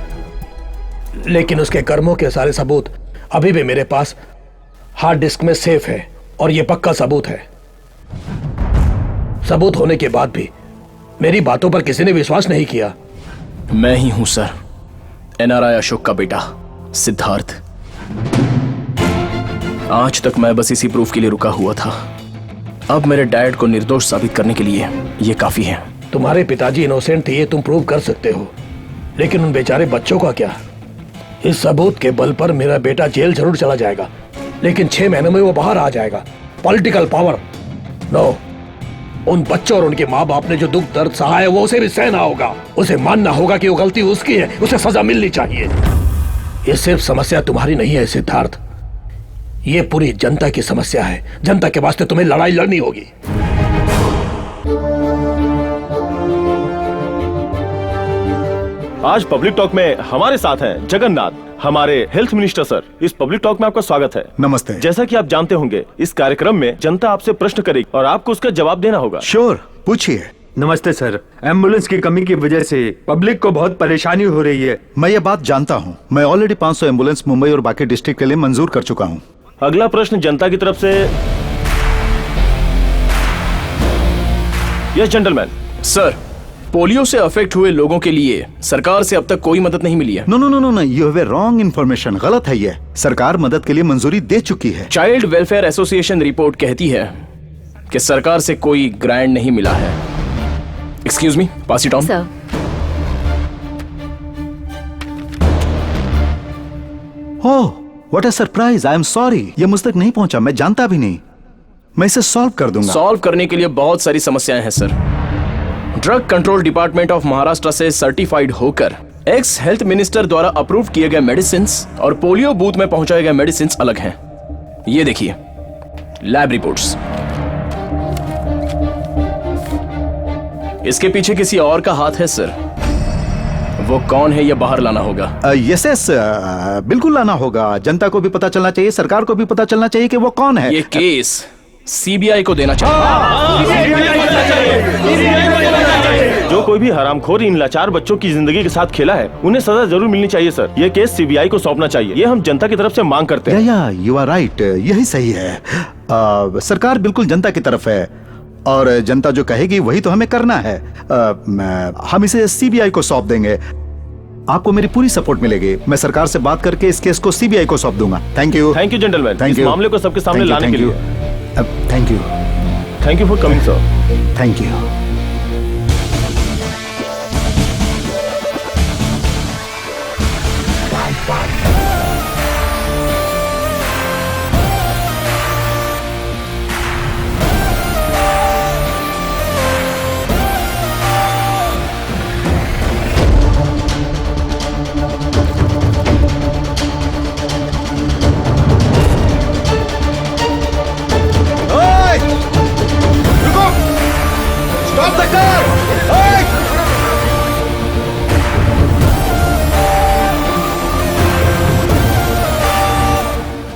लेकिन उसके कर्मों के सारे सबूत अभी भी मेरे पास हार्ड डिस्क में सेफ है, और ये पक्का सबूत है। सबूत होने के बाद भी मेरी बातों पर किसी ने विश्वास नहीं किया।
मैं ही हूं सर, एनआरआई अशोक का बेटा सिद्धार्थ। आज तक मैं बस इसी प्रूफ के लिए रुका हुआ था। अब मेरे डैड को निर्दोष साबित करने के लिए ये काफी है।
तुम्हारे पिताजी इनोसेंट थे, ये तुम प्रूव कर सकते हो, लेकिन उन बेचारे बच्चों का क्या? इस सबूत के बल पर मेरा बेटा जेल जरूर चला जाएगा, लेकिन 6 महीनों में वो बाहर आ जाएगा। Political power no. उन बच्चों और उनके माँ बाप ने जो दुख दर्द सहा है वो उसे भी सहना होगा। उसे मानना होगा कि वो गलती उसकी है, उसे सजा मिलनी चाहिए। ये सिर्फ समस्या तुम्हारी नहीं है सिद्धार्थ, ये पूरी जनता की समस्या है। जनता के वास्ते तुम्हें लड़ाई लड़नी होगी।
आज पब्लिक टॉक में हमारे साथ हैं जगन्नाथ, हमारे हेल्थ मिनिस्टर सर। इस पब्लिक टॉक में आपका स्वागत है।
नमस्ते।
जैसा कि आप जानते होंगे, इस कार्यक्रम में जनता आपसे प्रश्न करेगी और आपको उसका जवाब देना होगा।
श्योर, पूछिए।
नमस्ते सर, एम्बुलेंस की कमी की वजह से पब्लिक को बहुत परेशानी हो रही है।
मैं ये बात जानता हूँ। मैं ऑलरेडी 500 एम्बुलेंस मुंबई और बाकी डिस्ट्रिक्ट के लिए मंजूर कर चुका हूँ।
अगला प्रश्न जनता की तरफ से। Yes gentleman.
सर, पोलियो से अफेक्ट हुए लोगों के लिए सरकार से अब तक कोई मदद नहीं मिली है।
No no no no no, you have wrong information. गलत है ये। सरकार मदद के लिए मंजूरी दे चुकी है।
चाइल्ड वेलफेयर एसोसिएशन रिपोर्ट कहती है कि सरकार से कोई ग्रांट नहीं मिला है। Excuse me, pass it on.
Sir,
oh, what a surprise. I am sorry, ये मुझ तक नहीं पहुंचा। मैं जानता भी नहीं। मैं इसे सॉल्व कर दूंगा।
सॉल्व करने के लिए बहुत सारी समस्याएं हैं sir. Drug control department of Maharashtra से सर्टिफाइड होकर एक्स हेल्थ मिनिस्टर द्वारा अप्रूव किए गए मेडिसिन और पोलियो बूथ में पहुंचाए गए मेडिसिन अलग हैं। ये देखिए लैब रिपोर्ट्स। इसके पीछे किसी और का हाथ है सर। वो कौन है ये बाहर लाना होगा।
यस बिल्कुल लाना होगा। जनता को भी पता चलना चाहिए, सरकार को भी पता चलना चाहिए कि वो कौन है।
ये केस सीबीआई को देना चाहिए।
जो कोई भी हरामखोर इन लाचार बच्चों की जिंदगी के साथ खेला है, उन्हें सजा जरूर मिलनी चाहिए सर। ये केस सीबीआई को सौंपना चाहिए। ये हम जनता की तरफ से मांग करते हैं।
या यू आर राइट, यही सही है। सरकार बिल्कुल जनता की तरफ है और जनता जो कहेगी वही तो हमें करना है। हम इसे सीबीआई को सौंप देंगे। आपको मेरी पूरी सपोर्ट मिलेगी। मैं सरकार से बात करके इस केस को सीबीआई को सौंप दूंगा। Thank you.
Thank you gentleman, इस मामले को सबके सामने लाने के लिए।
Thank you.
Thank you for coming sir.
Thank you.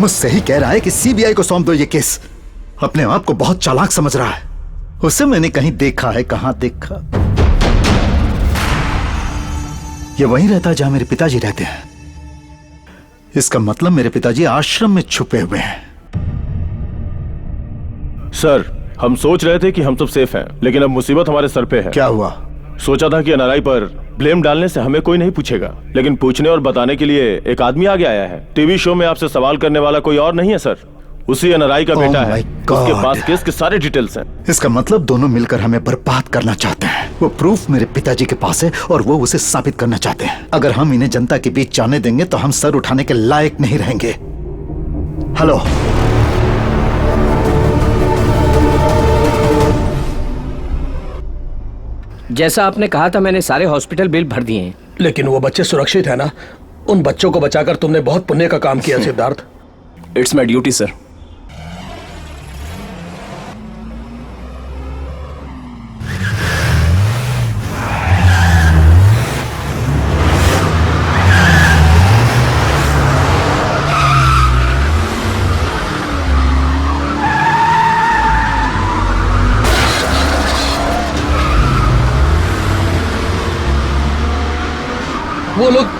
मुझसे ही कह रहा है कि सीबीआई को सौंप दो ये केस। अपने आप को बहुत चालाक समझ रहा है। उसे मैंने कहीं देखा है, कहां देखा? ये वहीं रहता है जहां मेरे पिताजी रहते हैं। इसका मतलब मेरे पिताजी आश्रम में छुपे हुए हैं।
सर, हम सोच रहे थे कि हम सब सेफ हैं, लेकिन अब मुसीबत हमारे सर पे है।
क्या हुआ?
सोचा था कि एनआरआई पर ब्लेम डालने से हमें कोई नहीं पूछेगा, लेकिन पूछने और बताने के लिए एक आदमी आगे आया है। टीवी शो में आपसे सवाल करने वाला कोई और नहीं है सर, उसी एनआरआई का बेटा है। उसके पास केस के सारे डिटेल्स हैं।
इसका मतलब दोनों मिलकर हमें बर्बाद करना चाहते हैं। वो प्रूफ मेरे पिताजी के पास है और वो उसे साबित करना चाहते हैं। अगर हम इन्हें जनता के बीच जाने देंगे तो हम सर उठाने के लायक नहीं रहेंगे। हेलो,
जैसा आपने कहा था, मैंने सारे हॉस्पिटल बिल भर दिए हैं।
लेकिन वो बच्चे सुरक्षित है ना? उन बच्चों को बचाकर तुमने बहुत पुण्य का काम किया Siddharth.
It's my duty sir.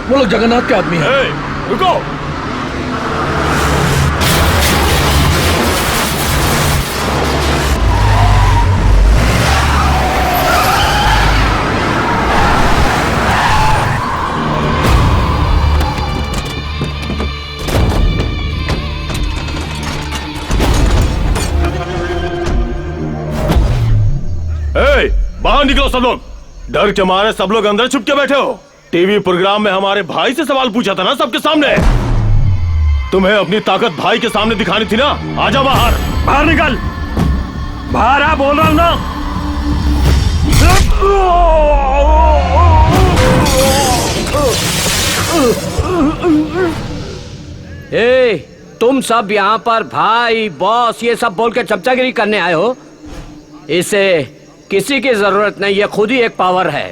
वो लोग जगन्नाथ के आदमी हैं।
रुको। बाहर निकलो सब लोग। डर के मारे सब लोग अंदर छुप के बैठे हो। टीवी प्रोग्राम में हमारे भाई से सवाल पूछा था ना सबके सामने। तुम्हें अपनी ताकत भाई के सामने दिखानी थी ना। आजा बाहर।
बाहर निकल। बाहर आ, बोल रहा हूं ना।
तुम सब यहाँ पर भाई, बॉस, ये सब बोल के चमचागिरी करने आए हो? इसे किसी की जरूरत नहीं, ये खुद ही एक पावर है।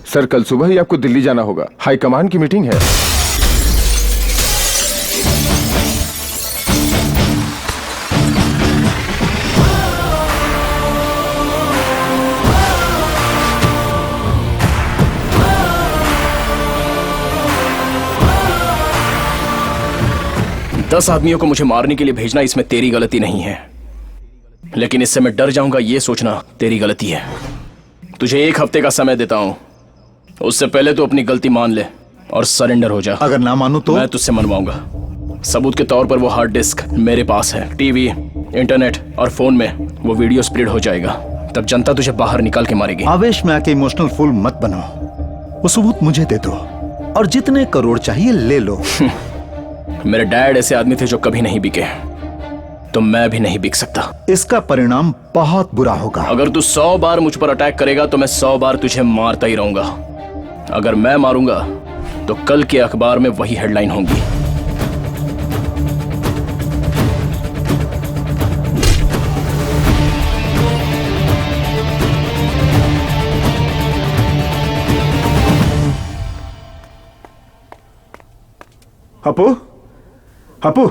सर, कल सुबह ही आपको दिल्ली जाना होगा। हाई कमांड की मीटिंग है।
दस आदमियों को मुझे मारने के लिए भेजना इसमें तेरी गलती नहीं है, लेकिन इससे मैं डर जाऊंगा ये सोचना तेरी गलती है। तुझे 1 हफ्ते का समय देता हूं, उससे पहले तू अपनी गलती मान ले और सरेंडर हो जा।
अगर ना मानू तो?
मैं तुझसे मनवाऊंगा। सबूत के तौर पर वो हार्ड डिस्क मेरे पास है। टीवी, इंटरनेट और फोन में वो वीडियो स्प्रेड हो जाएगा। तब जनता तुझे बाहर निकाल के मारेगी।
आवेश में आके इमोशनल फूल मत बनाओ। वो सबूत मुझे दे दो और जितने करोड़ चाहिए ले लो।
मेरे डैड ऐसे आदमी थे जो कभी नहीं बिके, तो मैं भी नहीं बिक सकता।
इसका परिणाम बहुत बुरा होगा।
अगर तू 100 बार मुझ पर अटैक करेगा तो मैं 100 बार तुझे मारता ही रहूंगा। अगर मैं मारूंगा तो कल के अखबार में वही हेडलाइन होंगी।
अपू, अपू,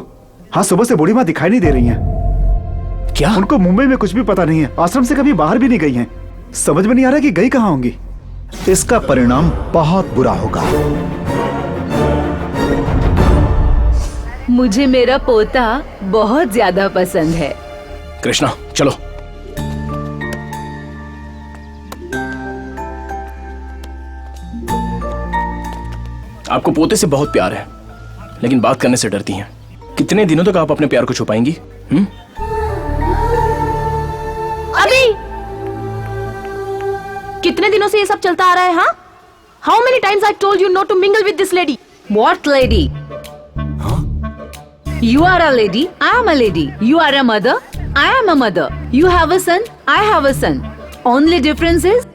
हाँ सुबह से बूढ़ी माँ दिखाई नहीं दे रही हैं।
क्या?
उनको मुंबई में कुछ भी पता नहीं है, आश्रम से कभी बाहर भी नहीं गई हैं। समझ में नहीं आ रहा कि गई कहाँ होंगी।
इसका परिणाम बहुत बुरा होगा।
मुझे मेरा पोता बहुत ज्यादा पसंद है।
कृष्णा चलो। आपको पोते से बहुत प्यार है, लेकिन बात करने से डरती हैं। कितने दिनों तक आप अपने प्यार को छुपाएंगी?
अभी कितने दिनों से ये सब चलता आ रहा है? हाँ, how many times I told you not to mingle with this lady?
What lady? You are a lady. I am a lady. You are a mother. I am a mother. You have a son. I have a son. Only difference is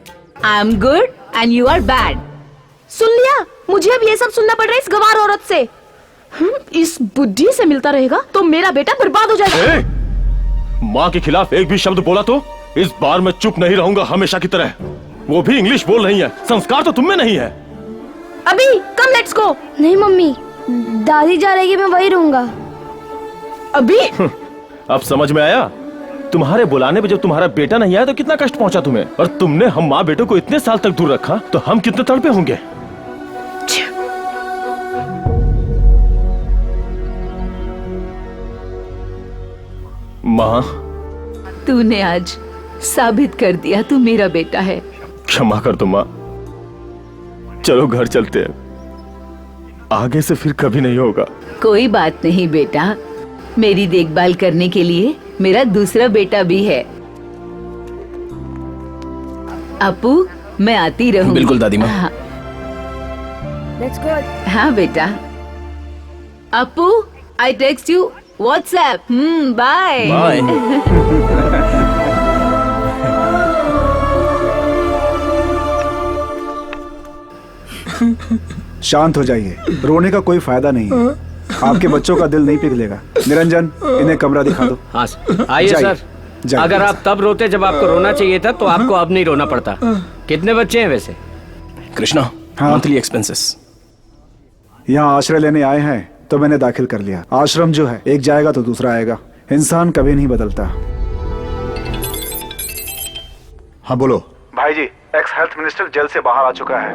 I am good and you are bad.
सुन लिया? मुझे अब ये सब सुनना पड़ रहा है इस गवार औरत से। इस बुद्धि से मिलता रहेगा तो मेरा बेटा बर्बाद हो जाएगा।
माँ के खिलाफ एक भी शब्द बोला तो इस बार मैं चुप नहीं रहूंगा हमेशा की तरह। वो भी इंग्लिश बोल रही है, संस्कार तो तुम में नहीं है।
अभी कम, लेट्स गो।
नहीं मम्मी, दादी जा रही है, मैं वही रहूंगा।
अभी
अब समझ में आया? तुम्हारे बुलाने पे जब तुम्हारा बेटा नहीं आया तो कितना कष्ट पहुंचा तुम्हें, और तुमने हम माँ बेटों को इतने साल तक दूर रखा तो हम कितने तड़पे होंगे। माँ,
तूने आज साबित कर दिया तू मेरा बेटा है।
क्षमा कर दो माँ, चलो घर चलते हैं, आगे से फिर कभी नहीं होगा।
कोई बात नहीं बेटा, मेरी देखभाल करने के लिए मेरा दूसरा बेटा भी है। अपू, मैं आती रहूंगी।
बिल्कुल दादी माँ।
हाँ,
लेट्स गो।
हाँ बेटा। Apu, I text you WhatsApp. Bye
bye.
शांत हो जाइए, रोने का कोई फायदा नहीं है। आपके बच्चों का दिल नहीं पिघलेगा। निरंजन, इन्हें कमरा दिखा दो।
हाँ आइए सर। अगर आप तब रोते जब आपको रोना चाहिए था तो आपको अब नहीं रोना पड़ता। कितने बच्चे हैं वैसे?
Krishna, monthly expenses.
यहाँ आश्रय लेने आए हैं तो मैंने दाखिल कर लिया। आश्रम जो है एक जाएगा तो दूसरा आएगा, इंसान कभी नहीं बदलता।
हाँ बोलो।
भाई जी, एक्स हेल्थ मिनिस्टर जेल से बाहर आ चुका है।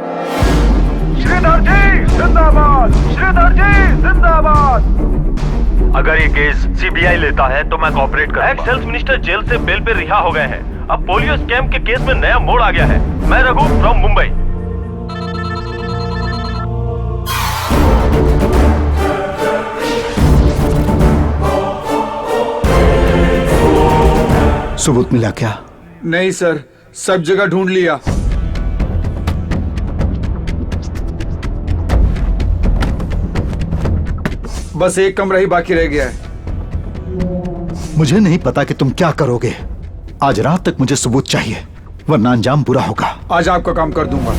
श्रीधर जी जिंदाबाद, श्रीधर जी जिंदाबाद।
अगर ये केस सीबीआई लेता है तो मैं कोऑपरेट करूंगा। एक्स हेल्थ मिनिस्टर जेल से बेल पे रिहा हो गए हैं। अब पोलियो स्कैम के केस में नया मोड़ आ गया है। मैं रघु फ्रॉम मुंबई।
सबूत मिला क्या?
नहीं सर, सब जगह ढूंढ लिया। बस एक कमरा ही बाकी रह गया है।
मुझे नहीं पता कि तुम क्या करोगे। आज रात तक मुझे सबूत चाहिए, वरना अंजाम बुरा होगा।
आज आपका काम कर दूंगा।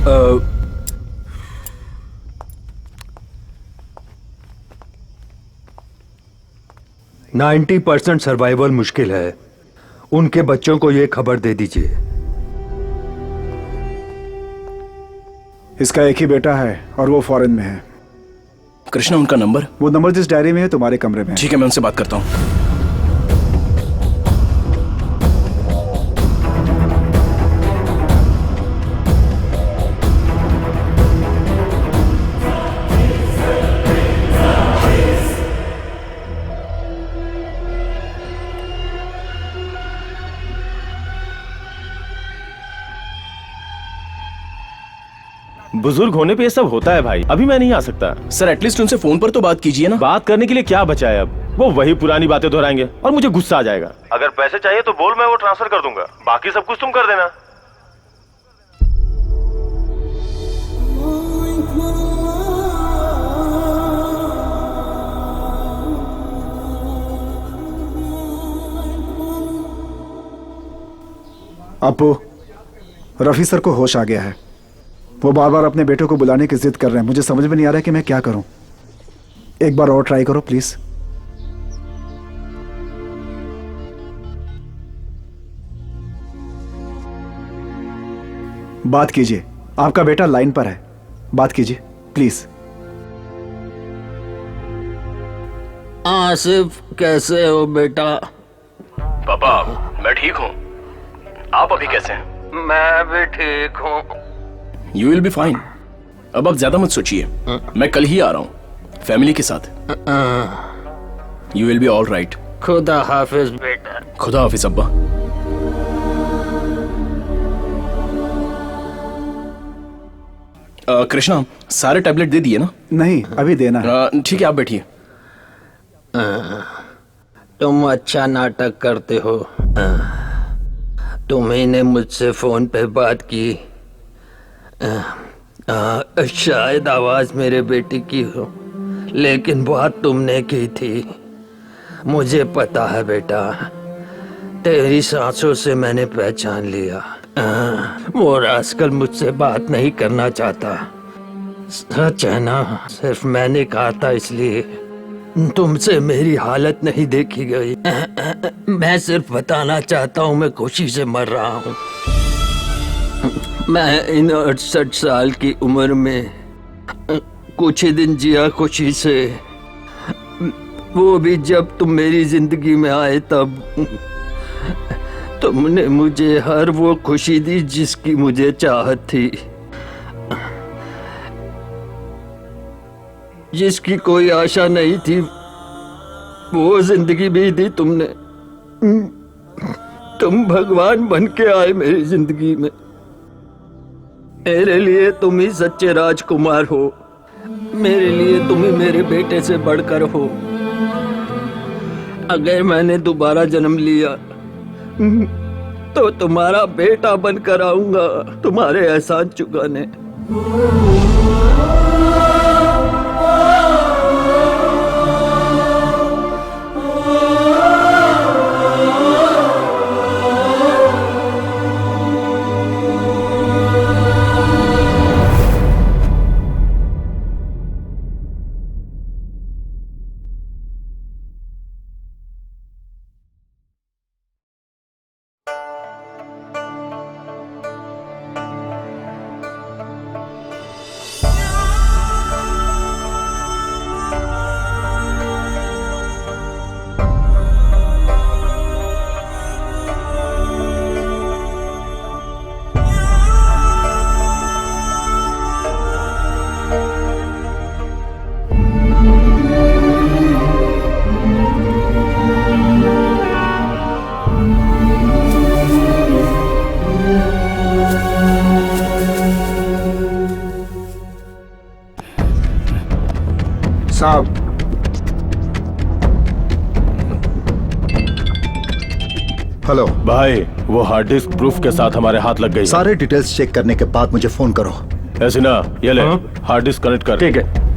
अ 90% सर्वाइवल मुश्किल है। उनके बच्चों को ये खबर दे दीजिए।
इसका एक ही बेटा है और वो फॉरेन में है।
कृष्णा, उनका नंबर?
वो नंबर जिस डायरी में है तुम्हारे कमरे में।
ठीक है, मैं उनसे बात करता हूँ।
बुजुर्ग होने पे ये सब होता है भाई। अभी मैं नहीं आ सकता।
सर, एटलीस्ट उनसे फोन पर तो बात कीजिए ना।
बात करने के लिए क्या बचा है अब? वो वही पुरानी बातें दोहराएंगे और मुझे गुस्सा आ जाएगा। अगर पैसे चाहिए तो बोल, मैं वो ट्रांसफर कर दूंगा, बाकी सब कुछ तुम कर देना।
अपू, रफी सर को होश आ गया है। वो बार बार अपने बेटे को बुलाने की जिद कर रहे हैं। मुझे समझ में नहीं आ रहा है कि मैं क्या करूं। एक बार और ट्राई करो प्लीज। बात कीजिए, आपका बेटा लाइन पर है, बात कीजिए प्लीज।
आसिफ, कैसे हो बेटा?
पापा, मैं ठीक हूँ। आप अभी कैसे हैं?
मैं भी ठीक हूँ।
You will be fine. अब आप ज्यादा मत सोचिए, मैं कल ही आ रहा हूँ फैमिली के साथ। You will be all right.
खुदा हाफिज बेटा।
खुदा हाफिज अब्बा। कृष्णा, सारे टैबलेट दे दिए ना?
नहीं, अभी देना है।
ठीक है, आप बैठिए।
तुम अच्छा नाटक करते हो। तुम्ही ने मुझसे फोन पे बात की। शायद आवाज मेरे बेटे की हो, लेकिन बात तुमने की थी। मुझे पता है बेटा, तेरी सांसों से मैंने पहचान लिया। वो रास्कल मुझसे बात नहीं करना चाहता। सच है ना? सिर्फ मैंने कहा था इसलिए तुमसे मेरी हालत नहीं देखी गई। मैं सिर्फ बताना चाहता हूँ मैं खुशी से मर रहा हूँ। मैं इन 68 साल की उम्र में कुछ ही दिन जिया खुशी से, वो भी जब तुम मेरी जिंदगी में आए तब। तुमने मुझे हर वो खुशी दी जिसकी मुझे चाहत थी, जिसकी कोई आशा नहीं थी। वो जिंदगी भी दी तुमने। तुम भगवान बन के आए मेरी जिंदगी में। मेरे लिए तुम ही सच्चे राजकुमार हो। मेरे लिए तुम ही मेरे बेटे से बढ़कर हो। अगर मैंने दोबारा जन्म लिया तो तुम्हारा बेटा बनकर आऊंगा तुम्हारे एहसान चुकाने।
साहब,
हेलो
भाई, वो हार्ड डिस्क प्रूफ के साथ हमारे हाथ लग गई।
सारे डिटेल्स चेक करने के बाद मुझे फोन करो।
ऐसे ना, ये ले हार्ड डिस्क कनेक्ट कर।
ठीक है।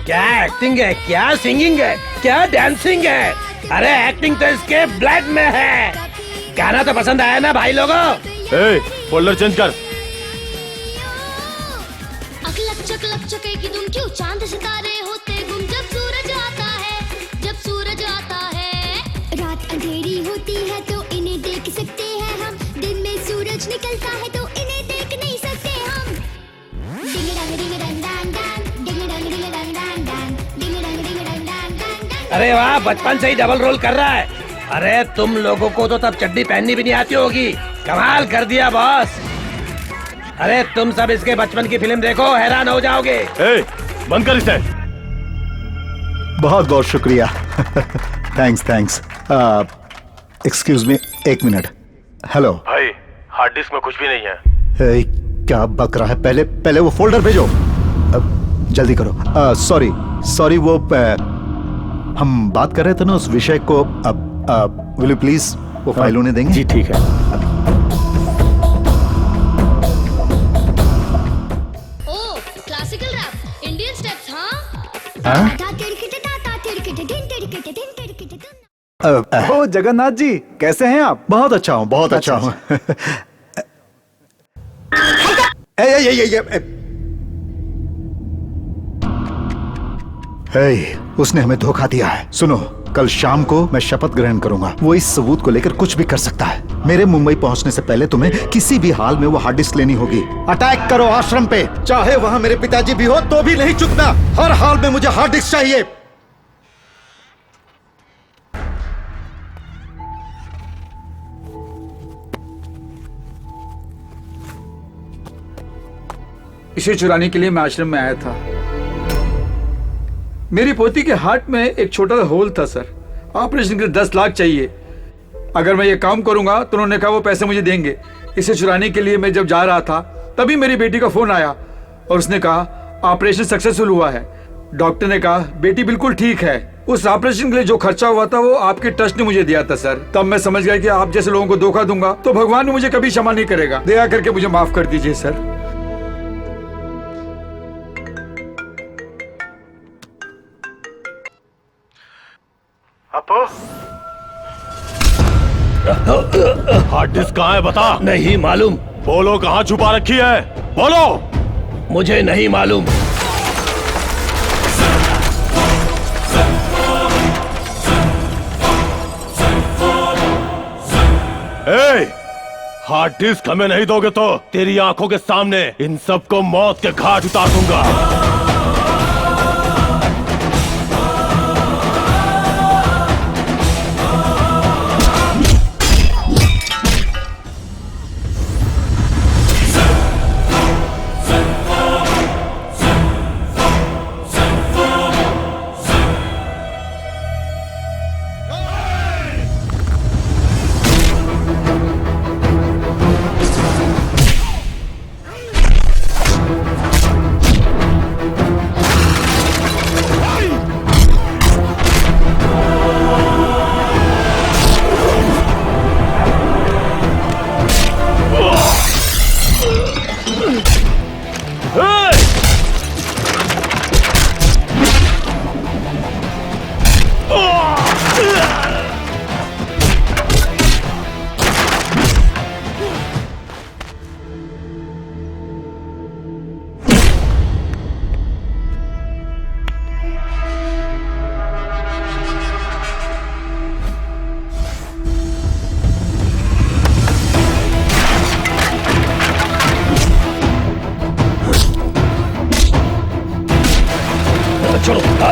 क्या एक्टिंग है, क्या सिंगिंग है, क्या डांसिंग है। अरे एक्टिंग तो इसके ब्लड में है। गाना तो पसंद आया ना भाई लोगों?
ए, फोल्डर चेंज कर।
अकलक चकलक चके की धुन क्यों चांद सितारे होते गुम जब सूरज आता है, जब सूरज आता है। रात अंधेरी होती है तो इन्हें देख सकते हैं हम, दिन में सूरज निकलता है तो इन्हें देख नहीं सकते हम। डिंग डंग डिंग डंग डंग डंग, डिंग डंग डिंग डंग डंग डंग, डिंग डंग डिंग डंग डंग डंग।
अरे वाह, बचपन से ही डबल रोल कर रहा है। अरे तुम लोगों को तो तब चड्डी पहननी भी नहीं आती होगी। कमाल कर दिया बॉस। अरे तुम सब इसके बचपन की फिल्म देखो, हैरान हो जाओगे।
ए, बंद कर इसे।
बहुत बहुत शुक्रिया। थैंक्स। एक्सक्यूज मी, एक मिनट। हेलो
भाई, हार्ड डिस्क में कुछ भी नहीं है।
क्या बक रहा है? पहले वो फोल्डर भेजो। जल्दी करो। सॉरी वो हम बात कर रहे थे ना उस विषय को। विल यू प्लीज वो फाइल उन्हें देंगे?
जी ठीक है।
ओ क्लासिकल रैप, इंडियन स्टेप्स।
ओ जगन्नाथ जी, कैसे हैं आप?
बहुत अच्छा हूँ, बहुत अच्छा हूँ। उसने हमें धोखा दिया है। सुनो, कल शाम को मैं शपथ ग्रहण करूंगा। वो इस सबूत को लेकर कुछ भी कर सकता है। मेरे मुंबई पहुंचने से पहले तुम्हें किसी भी हाल में वो हार्ड डिस्क लेनी होगी। अटैक करो आश्रम पे, चाहे वहां मेरे पिताजी भी हो तो भी नहीं चुकना। हर हाल में मुझे हार्ड डिस्क चाहिए।
इसे चुराने के लिए मैं आश्रम में आया था। मेरी पोती के हार्ट में एक छोटा सा होल था सर। ऑपरेशन के लिए 10 लाख चाहिए। अगर मैं ये काम करूंगा तो उन्होंने कहा वो पैसे मुझे देंगे। इसे चुराने के लिए मैं जब जा रहा था तभी मेरी बेटी का फोन आया और उसने कहा ऑपरेशन सक्सेसफुल हुआ है। डॉक्टर ने कहा बेटी बिल्कुल ठीक है। उस ऑपरेशन के लिए जो खर्चा हुआ था वो आपके ट्रस्ट ने मुझे दिया था सर। तब मैं समझ गया कि आप जैसे लोगों को धोखा दूंगा तो भगवान मुझे कभी क्षमा नहीं करेगा। दया करके मुझे माफ कर दीजिए सर।
हार्ड डिस्क कहाँ है बता।
नहीं मालूम।
बोलो कहाँ छुपा रखी है, बोलो।
मुझे नहीं मालूम।
हार्ड डिस्क हमें नहीं दोगे तो तेरी आंखों के सामने इन सबको मौत के घाट उतार दूंगा।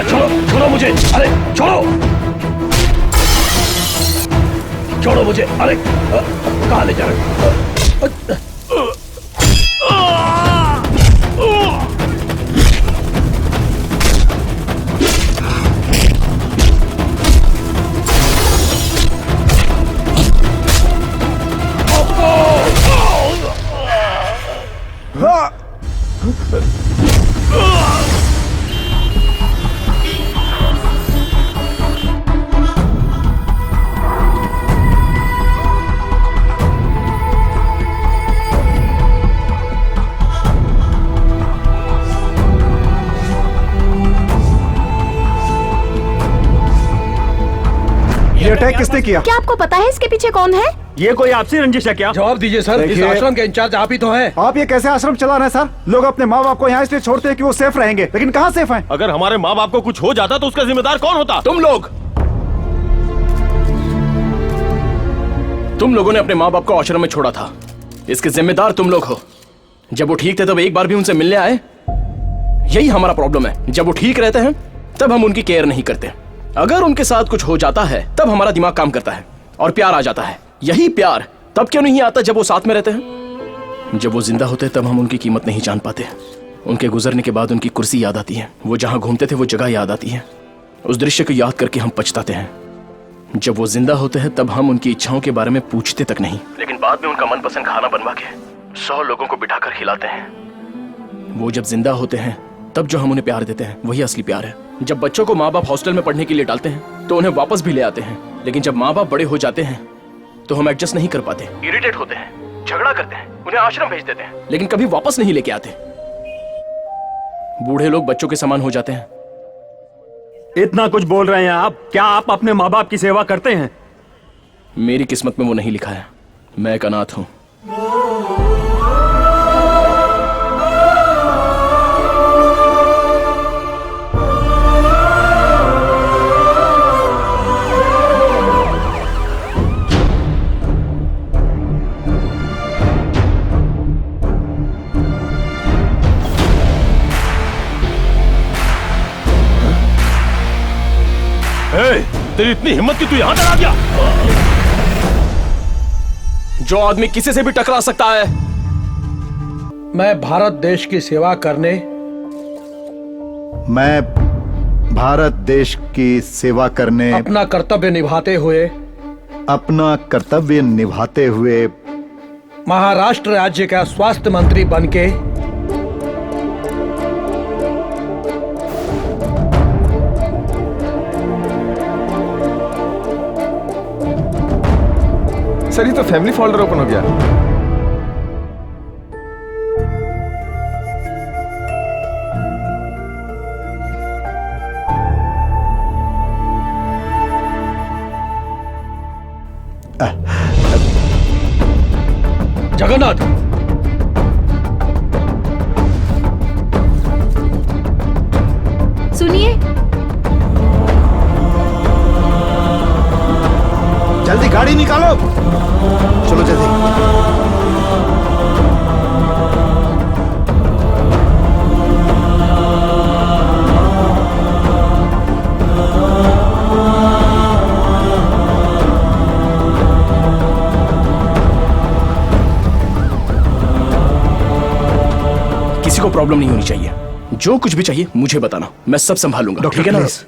छोड़ो मुझे। अरे छोड़ो मुझे। अरे कहाँ ले जा रहे हो?
ये अटैक किसने किया?
क्या आपको पता है इसके पीछे कौन है?
ये कोई आपसी रंजिश है क्या? जवाब दीजिए सर। इस आश्रम के इंचार्ज आप ही तो हैं।
आप ये कैसे आश्रम चला रहे हैं सर? लोग अपने माँ बाप को यहाँ इसलिए छोड़ते हैं कि वो सेफ रहेंगे, लेकिन कहाँ सेफ हैं?
अगर हमारे माँ बाप को कुछ हो जाता तो उसका जिम्मेदार कौन होता?
तुम लोग। तुम लोगों ने अपने माँ बाप को आश्रम में छोड़ा था, इसके जिम्मेदार तुम लोग हो। जब वो ठीक थे तब एक बार भी उनसे मिलने आए? यही हमारा प्रॉब्लम है। जब वो ठीक रहते हैं तब हम उनकी केयर नहीं करते। अगर उनके साथ कुछ हो जाता है तब हमारा दिमाग काम करता है और प्यार आ जाता है। यही प्यार तब क्यों नहीं आता जब वो साथ में रहते हैं? जब वो जिंदा होते तब हम उनकी कीमत नहीं जान पाते। उनके गुजरने के बाद उनकी कुर्सी याद आती है, वो जहां घूमते थे वो जगह याद आती है। उस दृश्य को याद करके हम पछताते हैं। जब वो जिंदा होते हैं तब हम उनकी इच्छाओं के बारे में पूछते तक नहीं, लेकिन बाद में उनका मनपसंद खाना बनवा के 100 लोगों को बिठाकर खिलाते हैं। वो जब जिंदा होते हैं तब जो हम उन्हें प्यार देते हैं वही असली प्यार है। जब बच्चों को माँ बाप हॉस्टल में पढ़ने के लिए डालते हैं तो उन्हें वापस भी ले आते हैं, लेकिन जब माँ बाप बड़े हो जाते हैं तो हम एडजस्ट नहीं कर पाते, इरिटेट होते हैं, झगड़ा करते हैं, उन्हें आश्रम भेज देते हैं, लेकिन कभी वापस नहीं लेके आते। बूढ़े लोग बच्चों के समान हो जाते हैं।
इतना कुछ बोल रहे हैं आप, क्या आप अपने माँ बाप की सेवा करते हैं?
मेरी किस्मत में वो नहीं लिखा है। मैं एक अनाथ हूं।
तेरी इतनी हिम्मत कि तू यहां तक आ गया?
जो आदमी किसी से भी टकरा सकता है।
मैं भारत देश की सेवा करने,
मैं भारत देश की सेवा करने,
अपना कर्तव्य निभाते हुए महाराष्ट्र राज्य का स्वास्थ्य मंत्री बनके
सर, ये तो फैमिली फोल्डर ओपन हो गया।
जगन्नाथ,
सुनिए,
जल्दी गाड़ी निकालो, चलो जल्दी।
किसी को प्रॉब्लम नहीं होनी चाहिए। जो कुछ भी चाहिए मुझे बताना, मैं सब संभालूंगा।
डॉक्टर,
ठीक है ना?
प्लीज,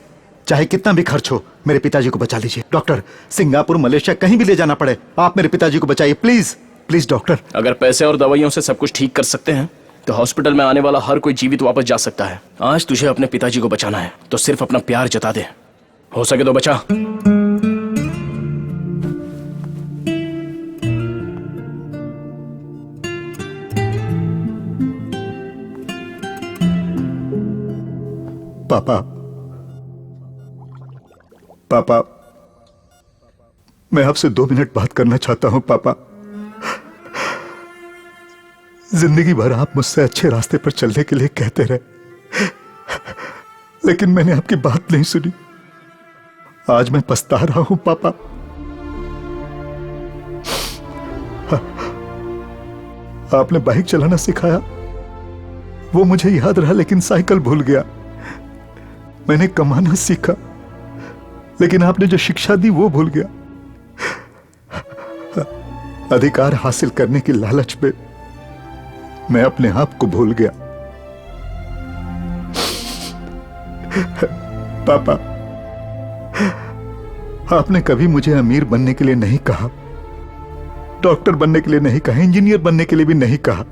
चाहे कितना भी खर्च हो, मेरे पिताजी को बचा लीजिए। डॉक्टर, सिंगापुर, मलेशिया, कहीं भी ले जाना पड़े, आप मेरे पिताजी को बचाइए, प्लीज प्लीज। डॉक्टर,
अगर पैसे और दवाइयों से सब कुछ ठीक कर सकते हैं तो हॉस्पिटल में आने वाला हर कोई जीवित वापस जा सकता है। आज तुझे अपने पिताजी को बचाना है तो सिर्फ अपना प्यार जता दे, हो सके तो बचा।
पापा, पापा, मैं आपसे 2 मिनट बात करना चाहता हूं। पापा, जिंदगी भर आप मुझसे अच्छे रास्ते पर चलने के लिए कहते रहे, लेकिन मैंने आपकी बात नहीं सुनी। आज मैं पछता रहा हूं पापा। आपने बाइक चलाना सिखाया, वो मुझे याद रहा, लेकिन साइकिल भूल गया। मैंने कमाना सीखा, लेकिन आपने जो शिक्षा दी वो भूल गया। अधिकार हासिल करने की लालच में मैं अपने आप को भूल गया। पापा, आपने कभी मुझे अमीर बनने के लिए नहीं कहा, डॉक्टर बनने के लिए नहीं कहा, इंजीनियर बनने के लिए भी नहीं कहा।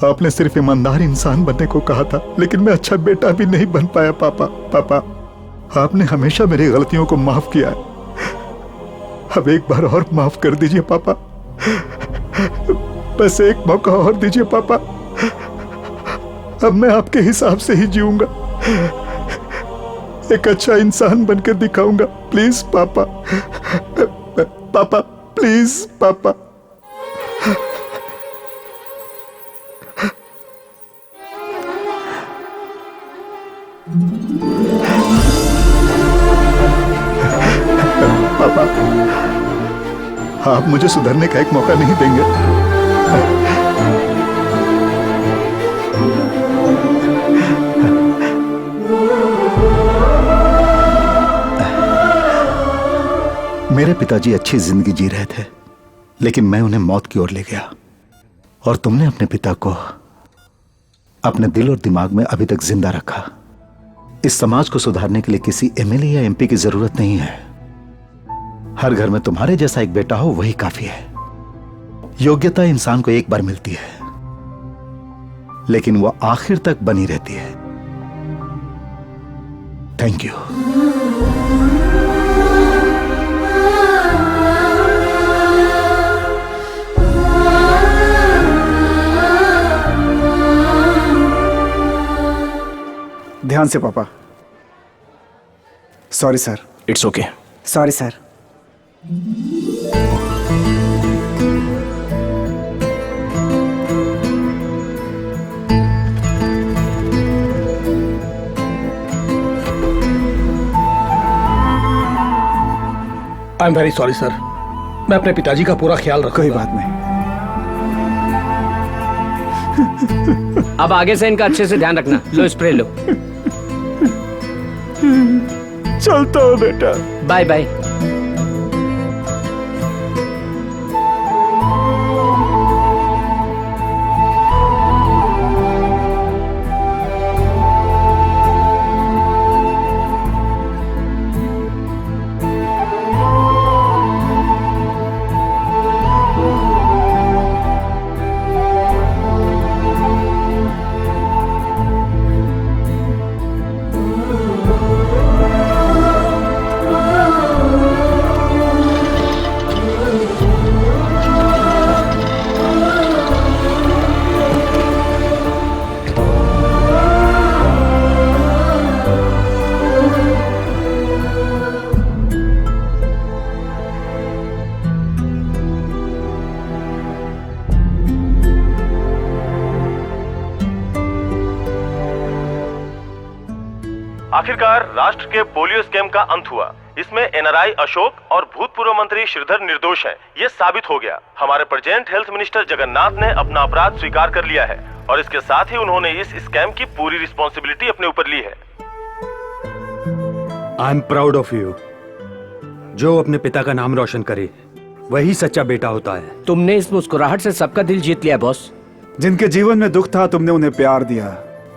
आपने सिर्फ ईमानदार इंसान बनने को कहा था, लेकिन मैं अच्छा बेटा भी नहीं बन पाया। पापा, पापा, आपने हमेशा मेरी गलतियों को माफ किया है। अब एक बार और माफ कर दीजिए पापा, बस एक मौका और दीजिए पापा। अब मैं आपके हिसाब से ही जीऊंगा, एक अच्छा इंसान बनकर दिखाऊंगा। प्लीज पापा, पापा, प्लीज पापा। पापा, आप मुझे सुधरने का एक मौका नहीं देंगे? मेरे पिताजी अच्छी जिंदगी जी रहे थे, लेकिन मैं उन्हें मौत की ओर ले गया। और तुमने अपने पिता को अपने दिल और दिमाग में अभी तक जिंदा रखा। इस समाज को सुधारने के लिए किसी एमएलए या एमपी की जरूरत नहीं है। हर घर में तुम्हारे जैसा एक बेटा हो वही काफी है। योग्यता इंसान को एक बार मिलती है, लेकिन वह आखिर तक बनी रहती है। Thank you.
ध्यान से पापा। Sorry sir.
It's okay.
Sorry sir.
I am very sorry sir. मैं अपने पिताजी का पूरा ख्याल रखूंगा।
कोई बात नहीं।
अब आगे से इनका अच्छे से ध्यान रखना। लो स्प्रे लो।
चलता हूँ बेटा।
Bye bye.
आखिरकार राष्ट्र के पोलियो स्कैम का अंत हुआ। इसमें एनआरआई अशोक और भूतपूर्व मंत्री श्रीधर निर्दोष हैं, ये साबित हो गया। हमारे प्रेजेंट हेल्थ मिनिस्टर जगन्नाथ ने अपना अपराध स्वीकार कर लिया है और इसके साथ ही उन्होंने इस स्कैम की पूरी रिस्पॉन्सिबिलिटी अपने ऊपर ली है।
I am proud of you. जो अपने पिता का नाम रोशन करे वही सच्चा बेटा होता है।
तुमने इस मुस्कुराहट से सबका दिल जीत लिया बॉस।
जिनके जीवन में दुख था तुमने उन्हें प्यार दिया।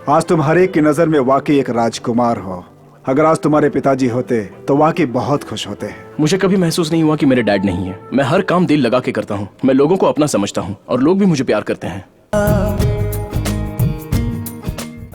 आज तुम हर एक की नजर में वाकई एक राजकुमार हो। अगर आज तुम्हारे पिताजी होते तो वाकई बहुत खुश होते।
मुझे कभी महसूस नहीं हुआ कि मेरे डैड नहीं है। मैं हर काम दिल लगा के करता हूँ। मैं लोगों को अपना समझता हूँ और लोग भी मुझे प्यार करते हैं।